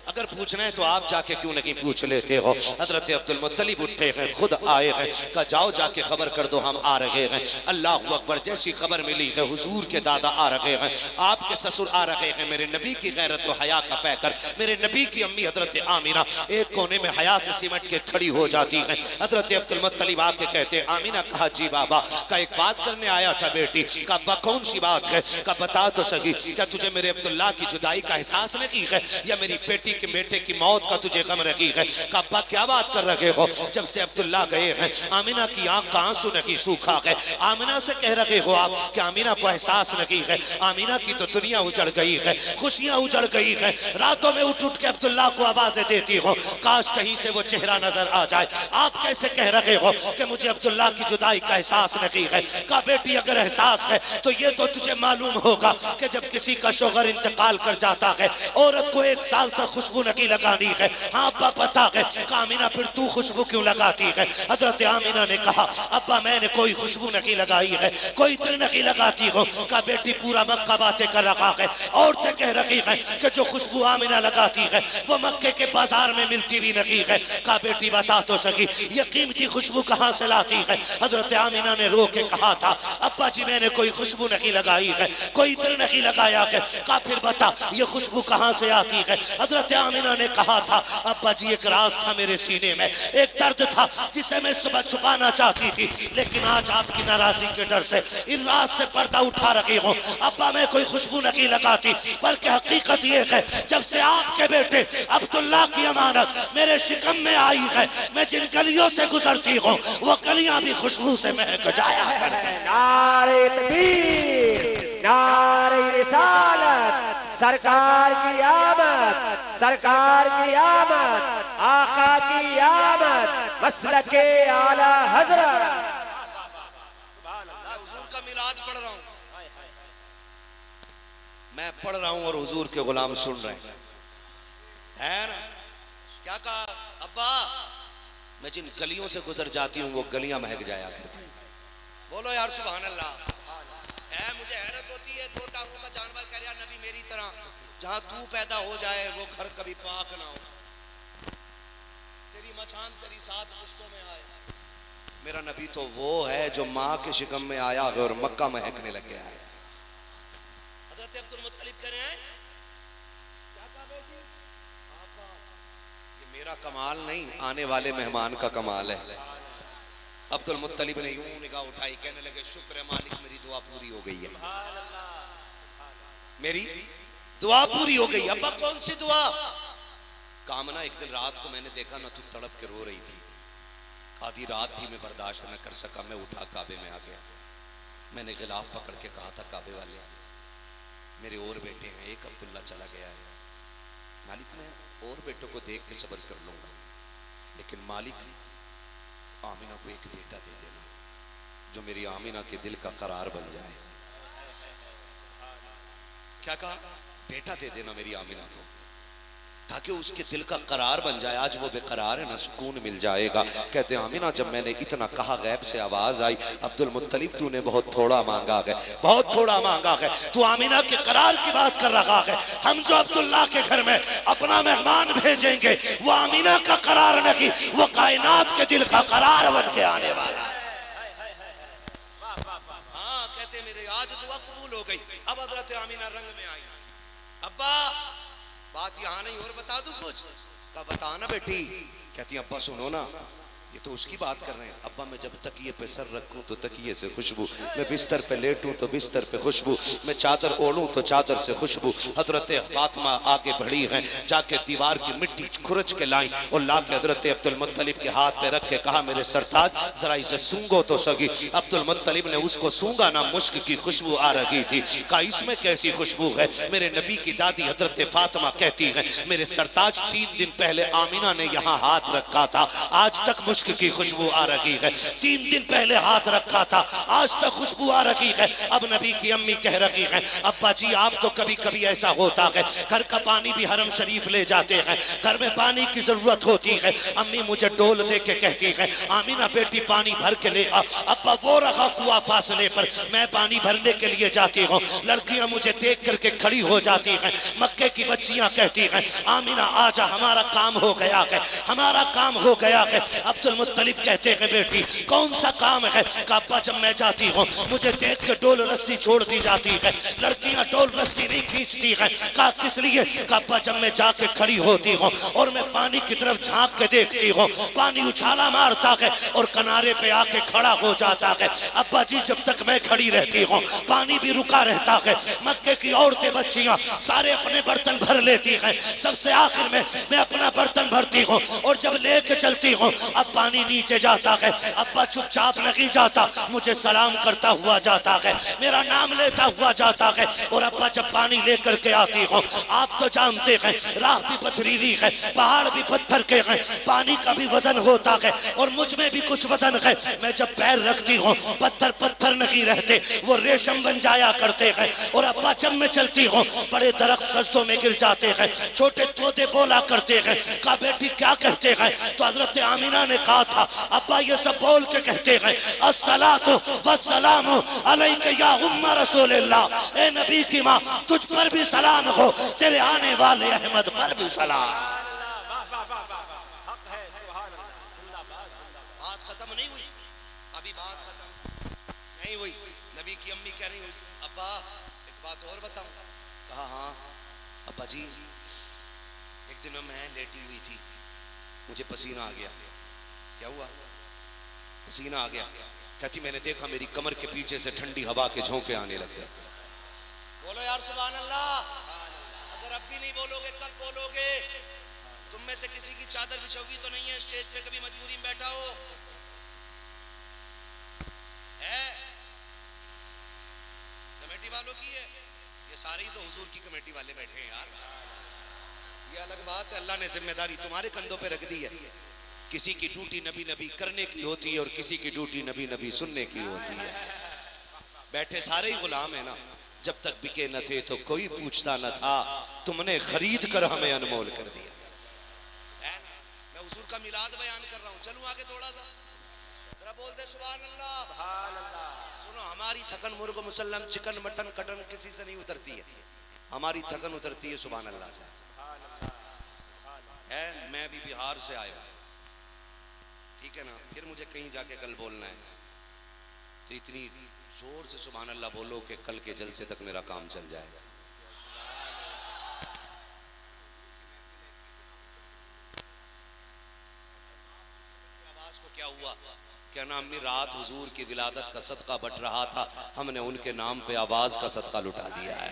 S1: अगर पूछना है तो आप जाके क्यों नहीं पूछ लेते हो? हजरत अब्दुल मुत्तलिब उठे हैं, खुद आए हैं, कहा जाओ जाके खबर कर दो हम आ रहे हैं। अल्लाह अकबर। जैसी खबर मिली है हुजूर के दादा आ रहे हैं, आपके ससुर आ रहे हैं, मेरे नबी की गैरत व हया का पैकर, मेरे नबी की अम्मी हजरत आमिना एक कोने में हया से सिमट के खड़ी हो जाती है। हजरत अब्दुल मुत्तलिब आके कहते आमिना। कहा जी बाबा। का एक बात करने आया था बेटी। कहा कौन सी बात है? का बता तो सकी, क्या तुझे मेरे अब्दुल्ला की जुदाई का एहसास नहीं है या मेरी बेटी कि बेटे की मौत का तुझे गम रही है। कहा अब्बा क्या बात कर रहे हो, जब से अब्दुल्ला गए हैं आमिना की आंख का आंसू नहीं सूखा है। आमिना से कह रहे हो आप कि आमिना को एहसास नहीं है, आमिना की तो दुनिया उजड़ गई है, खुशियां उजड़ गई है। रातों में उठ उठ के अब्दुल्ला को आवाजें देती हो, काश कहीं से वो चेहरा नजर आ जाए। आप कैसे कह रहे हो कि मुझे अब्दुल्ला की जुदाई का एहसास नहीं है। कहा बेटी अगर एहसास है तो ये तो तुझे मालूम होगा कि जब किसी का शोहर इंतकाल कर जाता है औरत को 1 साल तक खुशबू नहीं लगानी है। हाँ अब्बा पता है। आमिना फिर तू खुशबू क्यों लगाती है? हजरत आमिना ने कहा अब्बा मैंने कोई खुशबू नहीं लगाई है, कोई दिल नहीं लगाती हो। कहा बेटी पूरा मक्का बातें कर रहा है, औरतें कह रही है कि जो खुशबू आमिना लगाती है वो मक्के के बाजार में मिलती भी नहीं है। कहा बेटी बता तो सकी ये कीमती खुशबू कहां से लाती है? हजरत आमिना ने रो के कहा था अब्बा जी मैंने कोई खुशबू नहीं लगाई है, कोई दिल नहीं लगाया है। कहा फिर बता ये खुशबू कहां से आती है? हजरत आमिना ने कहा था अब्बा जी एक राज था मेरे सीने में, एक दर्द था जिसे मैं सुबह छुपाना चाहती थी, लेकिन आज आपकी नाराजगी के डर से इन राज से पर्दा उठा रही हूँ। अब्बा मैं कोई खुशबू नहीं लगाती, बल्कि हकीकत ये है जब से आपके बेटे अब्दुल्ला की अमानत मेरे शिकम में आई है, मैं जिन गलियों से गुजरती हूँ वो गलियां भी खुशबू से महक जाया करती हैं।
S3: नारे तकबीर, नारे रिसालत, सरकार की आमद, सरकार की आमद, आका की आमद, मसलके आला हजरत।
S1: हुजूर का मिलाद पढ़ रहा हूँ, मैं पढ़ रहा हूँ और हुजूर के गुलाम सुन रहे हैं, है ना? क्या कहा अब्बा मैं जिन गलियों से गुजर जाती हूँ वो गलियां महक जाया करती। बोलो यार सुभान अल्लाह। मुझे हैरत होती है, 2 टांगों का जानवर कह रहा नबी मेरी तरह जहां तू पैदा हो जाए वो घर कभी पाक ना हो, तेरी मचान तेरी 7 पुश्तों में आए। मेरा नबी तो वो है जो माँ के शिकम में आया है और मक्का महकने लग गया है। हजरत अब्दुल मुत्तलिब कह रहे हैं क्या कहा बेटी? ये मेरा कमाल नहीं आने वाले मेहमान का कमाल है। अब्दुल मुत्तलिब ने यूं निगाह उठाई, कहने लगे शुक्र है मालिक मेरी दुआ पूरी हो गई है, मेरी दुआ पूरी हो गई। अब्बा कौन सी दुआ? कामना एक दिन रात को मैंने देखा ना तू तड़प के रो रही थी, आधी रात थी मैं बर्दाश्त न कर सका, मैं उठा काबे में आ गया, मैंने गिलाफ पकड़ के कहा था काबे वाले मेरे और बेटे हैं, एक अब्दुल्ला चला गया है, मालिक मैं और बेटों को देख के सब्र कर लूंगा, लेकिन मालिक आमिना को एक बेटा दे देना जो मेरी आमिना के दिल का करार बन जाए। क्या कहा? बेटा दे देना मेरी आमिना को ताकि उसके दिल का करार बन जाए। आज वो बेकरार है ना, सुकून मिल जाएगा। कहते हैं आमिना जब मैंने इतना कहा गैब से आवाज आई अब्दुल मुत्तलिब तूने बहुत थोड़ा मांगा है, बहुत थोड़ा मांगा है, तू आमिना के करार की बात कर रहा है। हम जो अब्दुल्ला के घर में अपना मेहमान भेजेंगे वो आमिना का करार नहीं, वो कायनात के दिल का करार बन के आने वाला है। हाँ कहते मेरे आज दुआ कबूल हो गई। अब हजरत आमिना रंग में आई, अब्बा बात यहाँ नहीं और बता दूं कुछ? का बता ना बेटी। कहती अब्बा सुनो ना, ये तो उसकी बात कर रहे हैं। अब्बा मैं जब तकिए पे सर रखूं तो तकिए से खुशबू, मैं बिस्तर पे लेटूं तो बिस्तर पे खुशबू, मैं चादर ओढ़ूं तो चादर से खुशबू। हजरत फातिमा आगे बढ़ी हैं, जाके दीवार की मिट्टी खुरच के लाई और ला के हजरत अब्दुल मुत्तलिब के हाथ पे रख के कहा मेरे सरताज जरा इसे सूंघो तो सकी। अब्दुल मुत्तलिब ने उसको सूंघा ना, मुश्क की खुशबू आ रही थी। कहा इसमें कैसी खुशबू है? मेरे नबी की दादी हजरत फातिमा कहती है मेरे सरताज 3 दिन पहले आमिना ने यहाँ हाथ रखा था, आज तक मुश्क की खुशबू आ रही है। 3 दिन पहले हाथ रखा था, आज तक खुशबू आ रही है। अब नबी की अम्मी कह रही है अब्बा जी आप तो कभी कभी ऐसा होता है घर का पानी भी हरम शरीफ ले जाते हैं, घर में पानी की जरूरत होती है, अम्मी मुझे डोल दे के कहती है आमिना बेटी पानी भर के ले आ। अब्बा वो रखा कुआं फासले पर, मैं पानी भरने के लिए जाती हूँ, लड़कियां मुझे देख करके खड़ी हो जाती हैं। मक्के की बच्चियां कहती हैं आमिना आजा हमारा काम हो गया है, हमारा काम हो गया है। अब अब्दुल मुत्तलिब कहते हैं बेटी कौन सा काम है? अब्बा जब मैं जाती हूँ मुझे देख के डोल रस्सी छोड़ दी जाती है, लड़कियां डोल रस्सी नहीं खींचती हैं। कहा किस लिए? अब्बा जब मैं जाके खड़ी होती हूँ और मैं पानी की तरफ झांक के देखती हूँ, पानी उछाला मारता है और किनारे पे आके खड़ा हो जाता है। अब्बा जी जब तक मैं खड़ी रहती हूँ पानी भी रुका रहता है। मक्के की औरतें बच्चियां सारे अपने बर्तन भर लेती हैं, सबसे आखिर में मैं अपना बर्तन भरती हूँ और जब लेके चलती हूँ अब पानी नीचे जाता है। अब्बा चुपचाप नहीं जाता, मुझे सलाम करता हुआ जाता है, मेरा नाम लेता हुआ जाता है। और अब्बा जब पानी लेकर के आती हूँ, आप तो जानते हैं राह भी पथरीली है, पहाड़ भी पत्थर के हैं, पानी का भी वजन होता है और मुझ में भी कुछ वजन है। मैं जब पैर रखती हूँ पत्थर पत्थर नहीं रहते, वो रेशम बन जाया करते हैं। और अब्बा जब मैं चलती हूँ बड़े दरख्त सजदों में गिर जाते हैं, छोटे तोते बोला करते हैं। कहा बेटी क्या कहते हैं? तो हजरत आमीना ने कहा था अब्बा ये सब बोल के कहते हैं अस्सलातु वस्सलामु अलैका या उम्मा रसूलिल्लाह, ए नबी की माँ तुझ पर भी सलाम हो, तेरे आने वाले अहमद पर भी सलाम।
S2: बात खत्म नहीं हुई, अभी बात खत्म नहीं हुई। नबी की अम्मी कह रही अब्बा एक बात और बताऊं? कहा हाँ अब्बा जी, एक दिन मैं लेटी हुई थी, मुझे पसीना आ गया। क्या हुआ? पसीना आ गया। कहती मैंने देखा मेरी कमर के पीछे से ठंडी हवा के झोंके आने लग गए। बोलो यार सुभान अल्लाह। अगर अब भी नहीं बोलोगे कब बोलोगे? तुम में से किसी की चादर बिछोगी तो नहीं है स्टेज पे कभी मजबूरी में बैठा हो? है कमेटी वालों की है ये, सारे ही तो हुजूर की कमेटी वाले बैठे हैं यार। ये अलग बात है, अल्लाह ने जिम्मेदारी तुम्हारे कंधों पे रख दी है। किसी की ड्यूटी नबी नबी करने की होती है और किसी की ड्यूटी नबी नबी सुनने की होती है। बैठे सारे ही गुलाम है ना। जब तक बिके न थे तो कोई पूछता न था, तुमने खरीद कर हमें अनमोल कर दिया। मैं हुजूर का मिलाद बयान कर रहा हूँ, चलूं आगे थोड़ा सा, जरा बोल दे सुभान अल्लाह। सुभान अल्लाह। सुनो हमारी थकन मुर्ग मुसल्लम चिकन मटन कटन किसी से नहीं उतरती है, हमारी थकन उतरती है सुभान अल्लाह से। है मैं भी बिहार से आया, ठीक है ना, फिर मुझे कहीं जाके कल बोलना है, तो इतनी जोर से सुभान अल्लाह बोलो कि कल के जलसे तक मेरा काम चल जाएगा। आवाज को क्या हुआ? क्या नाम अम्मी रात हुजूर की विलादत का सदका बट रहा था, हमने उनके नाम पे आवाज का सदका लुटा दिया है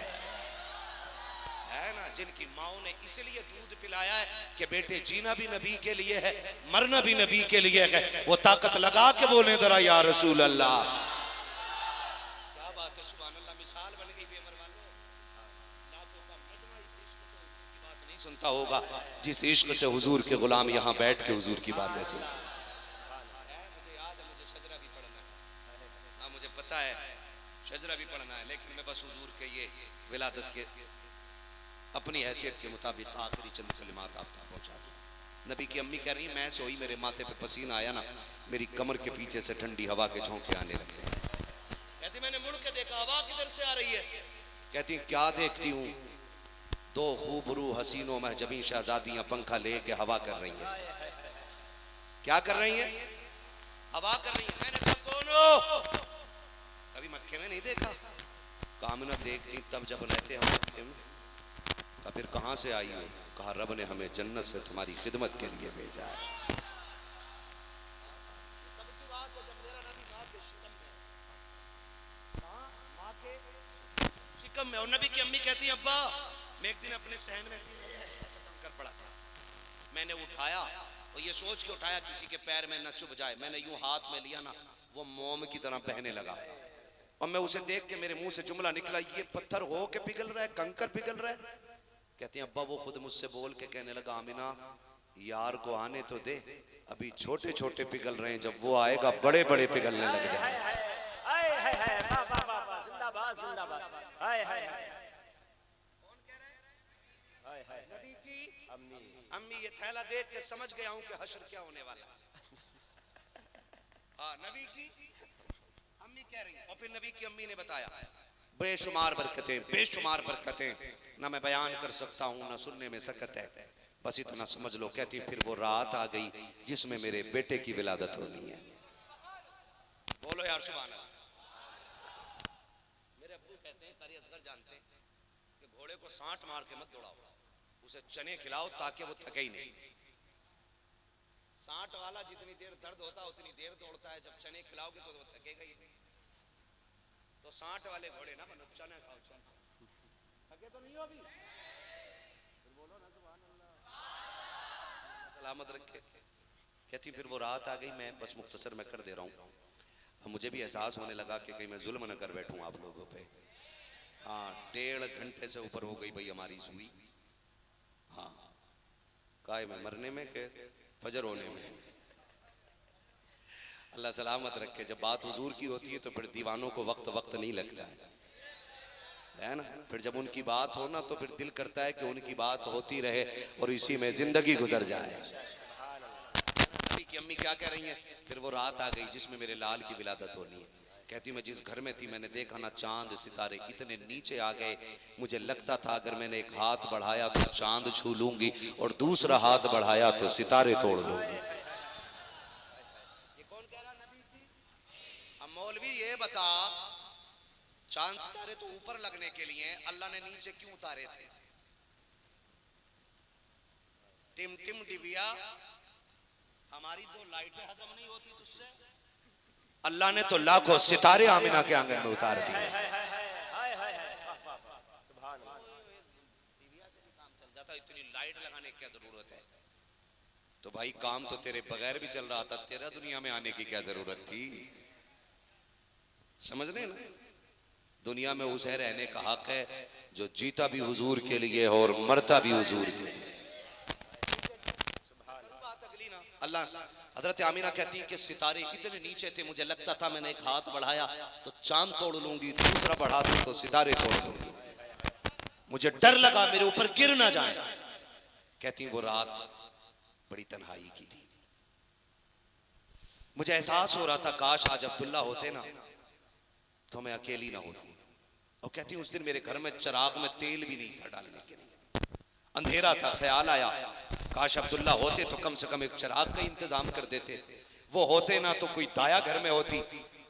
S2: ना। जिनकी माओ ने इसलिए दूध पिलाया है कि बेटे जीना भी नबी के लिए है, मरना भी नबी के लिए है, वो ताकत लगा के बोले जरा या रसूल अल्लाह। क्या बात है सुभान अल्लाह, मिसाल बन गई बेमर वालों। लाखों का मजमा इस इश्क से हुजूर की बात नहीं सुनता होगा जिस इश्क से हुजूर के गुलाम यहाँ बैठ के हुजूर की बातें सुनते। मुझे याद है, मुझे शजरा भी पढ़ना है, हाँ मुझे पता है शजरा भी पढ़ना है, लेकिन मैं बस हुजूर के ये विलादत के अपनी हैसियत के मुताबिक आखिरी चंद कलिमात आप तक पहुंचा दूं। नबी की अम्मी कह रही मैं सोई, मेरे माथे पे पसीना आया ना, मेरी कमर के पीछे से ठंडी हवा के झोंके आने लगे। कहती मैंने मुड़ के देखा, हवा किधर से आ रही है? कहती क्या देखती हूँ, दो खूबरू हसीनों महजबी शहजादियां पंखा लेके हवा कर रही हैं। क्या कर रही हैं? हवा कर रही हैं। मैंने कहा कौन हो? कभी मक्के में नहीं देखा। काम न देखती तब जब रहते हम मक्के में, तो फिर कहां से आई हो? कहा रब ने हमें जन्नत से तुम्हारी खिदमत के लिए भेजा है। शिकम में। और नबी की अम्मी कहती है अब्बा मैं एक दिन अपने सहन में कर पड़ा था, मैंने उठाया और ये सोच के उठाया किसी के पैर में न चुभ जाए, मैंने यूं हाथ में लिया ना, वो मोम की तरह बहने लगा और मैं उसे देख के मेरे मुंह से जुमला निकला, ये पत्थर हो के पिघल रहा है, कंकर पिघल रहा है। कहती हैं अब्बा वो खुद मुझसे बोल के कहने लगा आमिना यार को आने तो दे, अभी छोटे छोटे पिघल रहे हैं, जब वो आएगा बड़े बड़े पिघलने लग जाएंगे। नबी की अम्मी ये थैला देख के समझ गया हूं कि हश्र क्या होने वाला है। नबी की अम्मी कह रही है और फिर नबी की अम्मी ने बताया बेशुमार बरकतें, बेशुमार बरकतें, ना मैं बयान कर सकता हूँ ना सुनने में सकत है। बस इतना समझ लो। कहती फिर वो रात आ गई जिसमें मेरे बेटे की विलादत होनी है। बोलो यार सुभान अल्लाह। मेरे अब्बू कहते हैं, कारी असगर जानते हैं कि घोड़े को सांट मार के मत दौड़ाओ, उसे चने खिलाओ ताकि वो थके ही नहीं। सांट वाला जितनी देर दर्द होता है उतनी देर दौड़ता है, जब चने खिलाओगे तो वो थकेगा ही नहीं। तो सांट वाले घोड़े ना बनो, चने खाओ, थके तो नहीं हो अभी। फिर बोलो ना सुभान अल्लाह, सलामत रखे। कहती फिर वो रात आ गई, मैं बस मुख्तसर में कर दे रहा हूँ। अब मुझे भी एहसास होने लगा कि कहीं मैं जुल्म न कर बैठूं आप लोगों पे। हाँ, 1.5 घंटे से ऊपर हो गई भाई हमारी सुई। हाँ, काय में मरने में के फजर होने में। अल्लाह सलामत रखे। जब बात हुजूर की होती है तो फिर दीवानों को वक्त नहीं लगता है ना। फिर जब उनकी बात हो ना तो फिर दिल करता है कि उनकी बात होती रहे और इसी में जिंदगी गुजर जाए। नबी की अम्मी क्या कह रही हैं? फिर वो रात आ गई जिसमें मेरे लाल की विलादत होनी है। कहती मैं जिस घर में थी मैंने देखा ना चांद सितारे इतने नीचे आ गए, मुझे लगता था अगर मैंने एक हाथ बढ़ाया तो चांद छू लूंगी और दूसरा हाथ बढ़ाया तो सितारे तोड़ लूंगी। ये कौन कह रहा? नबी की। अब मौलवी ये बता, चांद सितारे तो ऊपर लगने के लिए अल्लाह ने नीचे क्यों उतारे थे? टिम टिम डिबिया, हमारी 2 लाइटें हजम नहीं होती तुझसे, अल्लाह ने तो लाखों सितारे आमिना के आंगन में उतार दिए। इतनी लाइट लगाने की क्या जरूरत है? तो भाई काम तो तेरे बगैर भी चल रहा था, तेरा दुनिया में आने की क्या जरूरत थी? समझ रहे ना? दुनिया में उसे रहने का हक है जो जीता भी हुजूर के लिए और मरता भी हुजूर के लिए। अल्लाह हजरत आमीना कहती है कि सितारे इतने नीचे थे, मुझे लगता था मैंने एक हाथ बढ़ाया तो चांद तोड़ लूंगी, दूसरा बढ़ा दूं तो सितारे तोड़ लूंगी। मुझे डर लगा मेरे ऊपर गिर ना जाए। कहती वो रात बड़ी तन्हाई की थी, मुझे एहसास हो रहा था काश आज अब्दुल्ला होते ना तो मैं अकेली ना होती। और कहती उस दिन मेरे घर में चिराग में तेल भी नहीं था डालने के लिए, अंधेरा था। ख्याल आया काश अब्दुल्ला होते तो कम से कम एक चिराग का इंतजाम कर देते। वो होते ना तो कोई दाया घर में होती।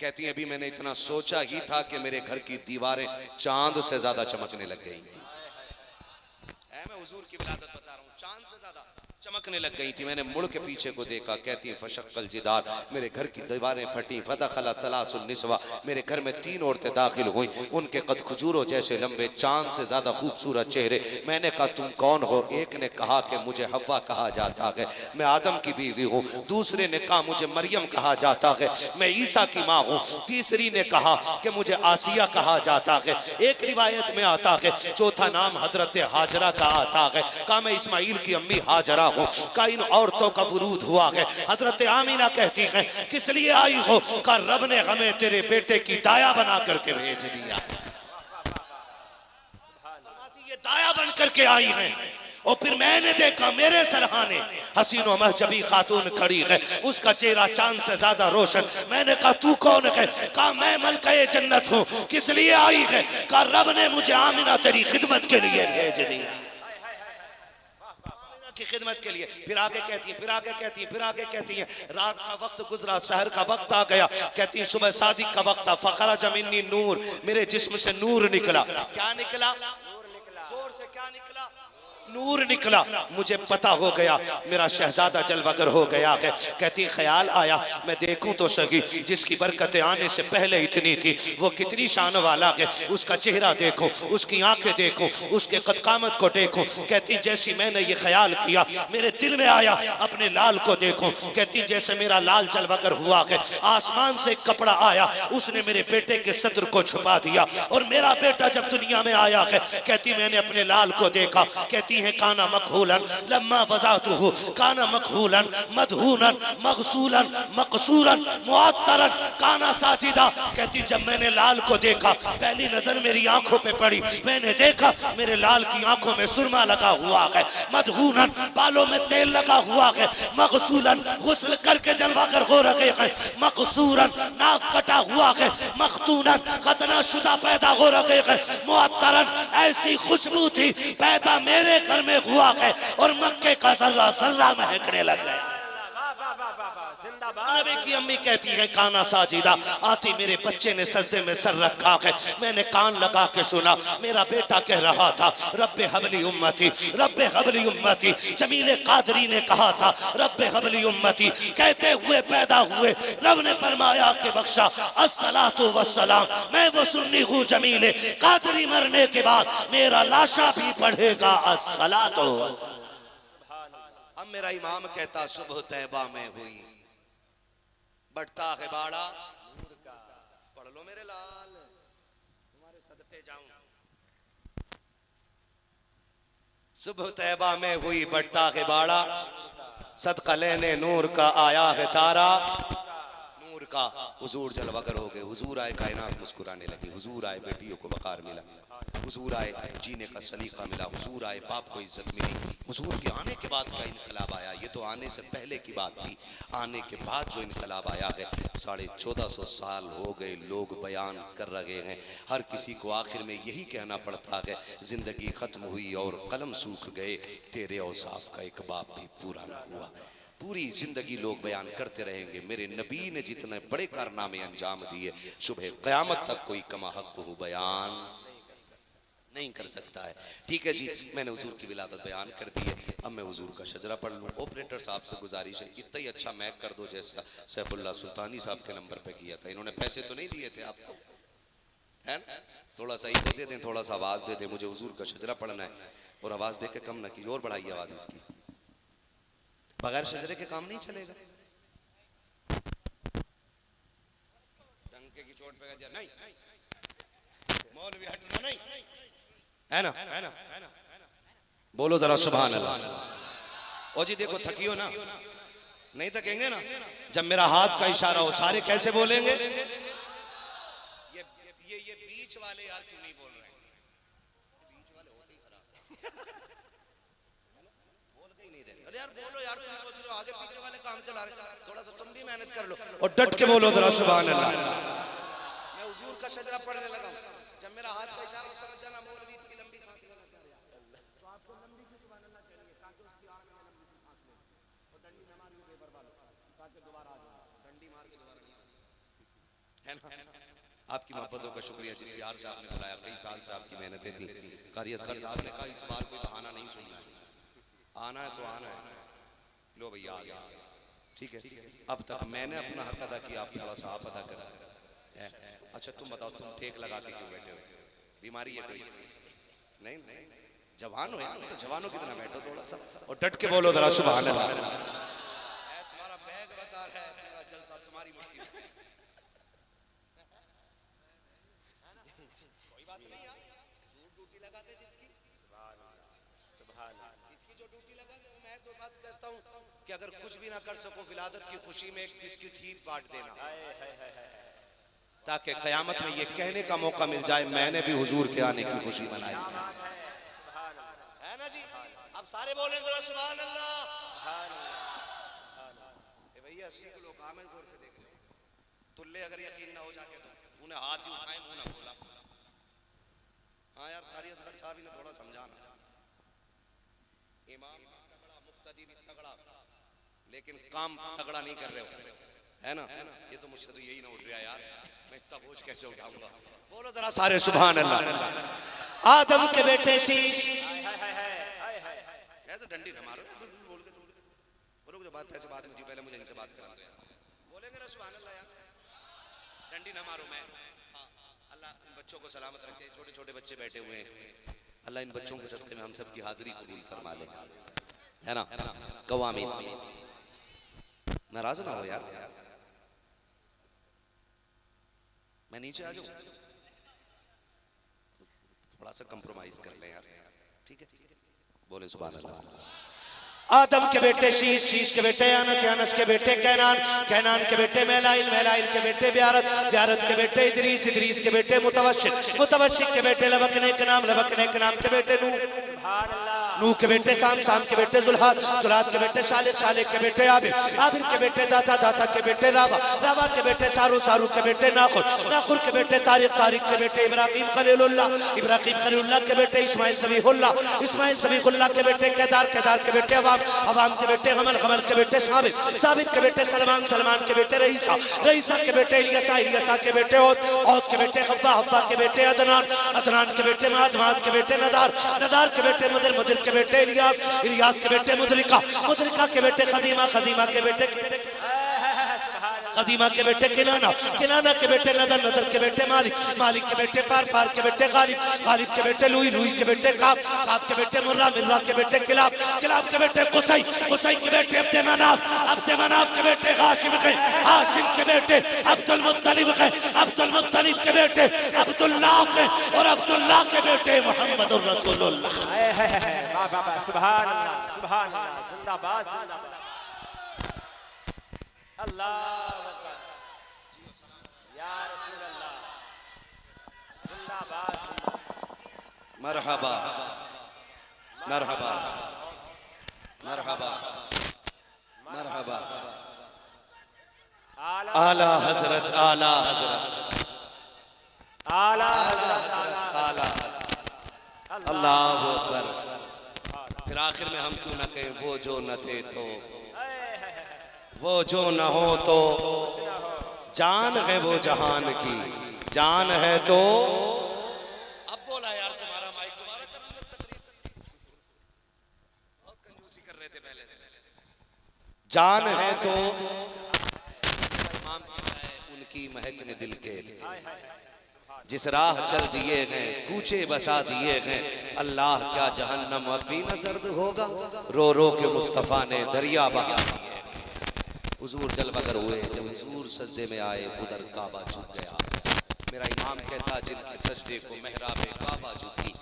S2: कहती अभी मैंने इतना सोचा ही था कि मेरे घर की दीवारें चांद से ज्यादा चमकने लग गई थी। मैं हुजूर की विलादत बता रहा हूँ, चांद से ज्यादा चमकने लग गई थी। मैंने मुड़ के पीछे को देखा। कहती है फशक्कल जिदार, मेरे घर की दीवारें फटी। फदखला सलासुल निस्वा, मेरे घर में 3 औरतें दाखिल हुई, उनके कद खजूरों जैसे लंबे, चांद से ज्यादा खूबसूरत चेहरे। मैंने कहा तुम कौन हो? एक ने कहा कि मुझे हव्वा कहा जाता है, मैं आदम की बीवी हूँ। दूसरे ने कहा मुझे मरियम कहा जाता है, मैं ईसा की माँ हूँ। तीसरी ने कहा कि मुझे आसिया कहा जाता है। एक रिवायत में आता है चौथा नाम हजरत हाजरा का आता है। कहा मैं इस्माइल की अम्मी हाजरा का इन औरतों का वुरूद हुआ है। हजरत आमीना कहती है किस लिए आई हो? का रब ने हमें तेरे बेटे की दाया बना करके भेज दिया। ये दाया बन करके आई है। और फिर मैंने देखा मेरे सरहाने हसीनो महजबी खातून खड़ी है, उसका चेहरा चांद से ज्यादा रोशन। मैंने कहा तू कौन है? कहा मैं मलकाए जन्नत हूँ। किस लिए आई है? कहा रब ने मुझे आमीना तेरी खिदमत के लिए भेज दिया, की खिदमत के लिए। फिर आगे कहती है, फिर आगे कहती है, फिर आगे कहती है रात का वक्त गुजरा, शहर का वक्त आ गया। कहती है सुबह सादिक का वक्त था। फखरा जमीनी नूर, मेरे जिस्म से नूर निकला। क्या निकला? जोर से क्या निकला? नूर निकला। मुझे पता हो गया मेरा शहजादा जलवागर हो गया है। कहती ख्याल आया मैं देखूं तो सही, जिसकी बरकतें आने से पहले इतनी थी वो कितनी शान वाला है। उसका चेहरा देखो, उसकी आंखें देखो, उसके कदकामत को देखो। कहती जैसी मैंने ये ख्याल किया मेरे दिल में आया अपने लाल को देखो। कहती जैसे मेरा लाल जलवागर हुआ है, आसमान से एक कपड़ा आया, उसने मेरे बेटे के सदर को छुपा दिया और मेरा बेटा जब दुनिया में आया है, कहती मैंने अपने लाल को देखा। कहती है काना मखहूलन लम्मा वज़अतुहु काना मखहूलन मदहूनन मगसूलन मकसूरन मुअत्तरन काना साजिदा। कहती जब मैंने लाल को देखा पहली नजर मेरी आंखों पे पड़ी, मैंने देखा मेरे लाल की आंखों में सुरमा लगा हुआ है, मदहूनन बालों में तेल लगा हुआ है, मगसूलन गुस्ल करके जलवागर हो रखे हैं, मकसूरन नाक कटा हुआ है, मखतूनन खतना शुदा पैदा हो रखे हैं, मुअत्तरन ऐसी खुशबू थी, पैदा मेरे घर में हुआ है और मक्के का जर्रा जर्रा महकने लग गया। नबी की अम्मी कहती है काना साजिदा, आती मेरे बच्चे ने सजदे में सर रखा है, मैंने कान लगा के सुना, मेरा बेटा कह रहा था रब्बे हबली उम्मती, रब्बे हबली उम्मती। जमीले कादरी ने कहा था रब्बे हबली उम्मती, कहते हुए पैदा हुए, रब ने फरमाया कि बख्शा अस्सलातु वस्सलाम। मैं वो सुन्नी हूँ जमीले कादरी, मरने के बाद मेरा लाशा भी पढ़ेगा अस्सलातु। अब मेरा इमाम कहता सुबह तैबा में हुई, बढ़ता है बाड़ा, पढ़ लो मेरे लाल, तुम्हारे सदके जाऊं। सुबह तैबा में हुई, बढ़ता है बाड़ा, सदका लेने नूर का आया है तारा। नूर का हुजूर जलवागर हो गए, हुजूर आए कायनात मुस्कुराने लगी, हुजूर आए बेटियों को वकार मिला, हुजूर आए जीने का सलीका मिला, हुजूर आए बाप को इज्जत मिली। हुजूर के आने के बाद का इनकलाब आया, ये तो आने से पहले की बात थी, आने के बाद जो इनकलाब आया है। 1450 साल हो गए, लोग बयान कर रहे हैं, हर किसी को आखिर में यही कहना पड़ता है जिंदगी खत्म हुई और कलम सूख गए, तेरे औसाफ का एक बाप भी पूरा ना हुआ। पूरी जिंदगी लोग बयान करते रहेंगे, मेरे नबी ने जितने बड़े कारनामे अंजाम दिए, सुबह क़यामत तक कोई कमा हक़ बयान नहीं कर सकता है। ठीक है जी, मैंने हुजूर की विलादत बयान कर दी है, अब मैं हुजूर का शजरा पढ़ लूँ। ऑपरेटर साहब से गुजारिश है, इतना ही अच्छा मैक कर दो जैसा सैफुल्लाह सुल्तानी साहब के नंबर पे किया था। इन्होंने पैसे तो नहीं दिए थे आपको, है ना? थोड़ा सा इधर दे दें, थोड़ा सा आवाज दे दें, मुझे हुजूर का शजरा पढ़ना है। और आवाज दे के कम ना की, और बढ़ाइए आवाज इसकी, बगैर शजरे के काम नहीं चलेगा। डंके की चोट पे नहीं, मौलवी हटना नहीं, है ना? बोलो जरा सुभान अल्लाह। ओ जी देखो थकियो ना, नहीं थकेंगे ना। जब मेरा हाथ का इशारा हो सारे कैसे बोलेंगे? ये बीच वाले यार क्यों नहीं बोल रहे? बीच वाले और ही खराब, बोल के ही नहीं दे। अरे यार बोलो यार, तुम सोच रहे हो आगे पीछे वाले काम चला रहे, थोड़ा सा तुम भी मेहनत कर लो और डट के बोलो जरा सुभान अल्लाह। मैं हुजूर का शजरा पढ़ने लगा, जब मेरा हाथ का इशारा समझ जाना मौलवी की लंबी सांस लेना चाह रहा है, तो आपको लंबी सी सुभान अल्लाह चाहिए ताकि उसकी आंख में लंबी सी सांस ले और डंडी न मार के बर्बाद हो, ताकि दोबारा आ जाए, डंडी मार के दोबारा है ना। आपकी मोहब्बतों का शुक्रिया, जिस प्यार से आपने बुलाया, कई साल से आपकी मेहनतें थी। कारी असगर साहब ने कहा इस बार कोई बहाना नहीं सुनना है, आना है तो आना है। लो भैया आ गया, ठीक है। अब तक मैंने अपना हक अदा किया, आप थोड़ा सा आप अदा करें। अच्छा तुम बताओ, तुम टेक लगा के क्यों बैठे हो? बीमारी है कोई? नहीं नहीं, जवान हो यार, तो जवानों की तरह बैठो थोड़ा सा और डट के बोलो जरा सुभान अल्लाह। तुम्हारा बैग बता रहा है, मेरा जलसा तुम्हारी मुट्ठी में। कोई बात नहीं यार, ड्यूटी लगाते जिसकी, सुभान अल्लाह, इसकी जो ड्यूटी लगा, मैं तो बात करता हूँ कि अगर कुछ भी ना कर सको, विलादत की खुशी में एक बिस्किट ही बांट देना, ताकि कयामत में ये कहने का मौका मिल जाए मैंने भी हुजूर के आने की खुशी मनाई है ना जी। अब सारे बोलेंगे सुभान अल्लाह। भैया 80 किलो काम है, गौर से देख लो, तुल्ले अगर यकीन ना हो जाके तो उन्हें हाथ ही उठाए, मुंह ना खोला। हाँ यार, कारी असगर साहब ने थोड़ा समझाना, इमाम तगड़ा, मुक्तदी भी तगड़ा, लेकिन काम तगड़ा नहीं कर रहे हो, है ना? ये तो मुझसे तो यही ना उठ रहा यार, मैं इतना बोझ कैसे उठाऊंगा? बोलो जरा सारे सुभान अल्लाह। आदम के बेटे शीश, ऐसे डंडी न मारो, बोल के बोलो जो बात पैसे बात में थी, पहले मुझे इनसे बात करा दो। बोलेंगे ना सुभान अल्लाह यार, डंडी ना मारो। मैं अल्लाह इन बच्चों को सलामत रखे, छोटे छोटे बच्चे बैठे हुए हैं, अल्लाह इन बच्चों के सदके में हम सब की हाजिरी कबूल फरमा ले, है ना? कहो आमीन। नाराज ना हो यार, मैं नीचे आ जाऊं, थोड़ा सा कंप्रोमाइज कर ले यार, ठीक है? बोले सुभान अल्लाह। आदम के बेटे शीश, शीश के बेटे अनस, अनस के बेटे कैनान, कैनान के बेटे मेलाइल, मेलाइल के बेटे ब्यारत, ब्यारत के बेटे इदरीस, इदरीस के बेटे मुतवशिक, मुतवशिक के बेटे लबकने के नाम, लबकने के नाम के बेटे नूह। सुभान अल्लाह। नूह के बेटे शाम, शाम के बेटे जुल्हाद, जुल्हाद के बेटे शालिक, शालिक के बेटे आबिर, आबिर के बेटे दाता, दाता के बेटे रावा, रावा के बेटे सारू, सारू के बेटे नाखुर, नाखुर के बेटे तारिक, तारिक के बेटे इब्राहिम खलीलुल्लाह, इब्राहिम खलीलुल्लाह के बेटे इस्माइल ज़बीहुल्लाह, इस्माइल ज़बीहुल्लाह के बेटे केदार, केदार के बेटे अवाम, अवाम के बेटे गमल, गमल के बेटे साबित, साबित के बेटे सलमान, सलमान के बेटे रईसा, रईसा के बेटे इलियासा, इलियासा के बेटे औद, औद के बेटे हव्वा, हव्वा के बेटे अदनान, अदनान के बेटे माद, माद के बेटे नदार, नदार के बेटे मुदिर, मुदिर के बेटे इलियास, इलियास के बेटे मुदरिका, मुदरिका के बेटे खदीमा, खदीमा के बेटे खदीमा के बेटे किनाना, किनाना के बेटे नदर, नदर के बेटे मालिक, मालिक के बेटे फार, फार के बेटे गालिब, गालिब के बेटे लुई, लुई के बेटे काब, काब के बेटे मुर्रा, मुर्रा के बेटे किलाब, किलाब के बेटे कुसई, कुसई के बेटे अब्दे मनाफ, अब्दे मनाफ के बेटे हाशिम के, हाशिम के बेटे अब्दुल मुत्तलिब के, अब्दुल मुत्तलिब के बेटे अब्दुल्लाह के, और अब्दुल्लाह के बेटे मुहम्मदुर रसूलुल्लाह।
S3: वाह वाह वाह, सुभान अल्लाह, सुभान अल्लाह, जिंदाबाद, जिंदाबाद, अल्लाह अकबर, या रसूल अल्लाह, जिंदाबाद, जिंदाबाद,
S2: मरहबा मरहबा मरहबा मरहबा, आला हजरत, आला हजरत,
S3: आला हज़रत,
S2: आला, अल्लाहु अकबर। फिर आखिर में हम क्यों ना कहें वो जो न थे तो, वो जो न हो तो, जान है वो जहान की, जान है तो। अब बोला यार तुम्हारा माइक दोबारा कर लो, तकरीर बहुत कंजूसी कर रहे थे पहले से। जान है तो इमाम कहता है उनकी महक में दिल के, जिस राह चल दिए हैं कूचे बसा दिए हैं, अल्लाह क्या जहन्नम अब भी न सर्द होगा, रो रो के मुस्तफा ने दरिया बहा दिए। हुजूर जलवगर हुए, जब हुजूर सजदे में आए उधर काबा झुक गया। मेरा इमाम कहता जिनके सजदे को महराबे काबा झुकी,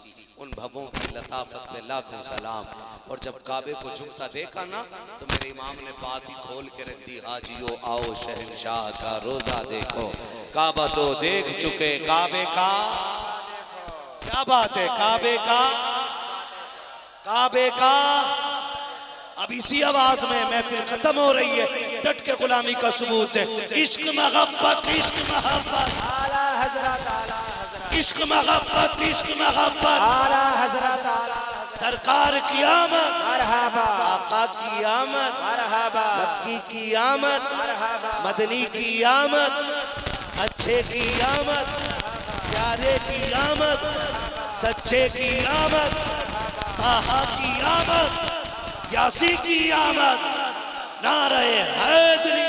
S2: उन भवों की लताफत में लाखों सलाम। और जब काबे को झुकता देखा ना, तो मेरे इमाम ने बात ही खोल के रख दी, हाजियो आओ शहंशाह का रोजा देखो, काबा तो देख चुके काबे का, क्या बात है काबे का, काबे का। अब इसी आवाज में महफिल खत्म हो रही है, डट के गुलामी का सबूत है। इश्क मोहब्बत, इश्क मोहब्बत,
S3: आला हज़रत, आला हज़रत,
S2: इश्क मोहब्बत, इश्क मोहब्बत,
S3: आला हज़रत, आला हज़रत,
S2: सरकार की आमद,
S3: मरहबा,
S2: आका की आमद,
S3: मरहबा,
S2: मक्की की आमद,
S3: मरहबा,
S2: मदनी की आमद, अच्छे की आमद, प्यारे की आमद, सच्चे की आमद, ताहा की आमद, यासी की आमद, नारे हैदरी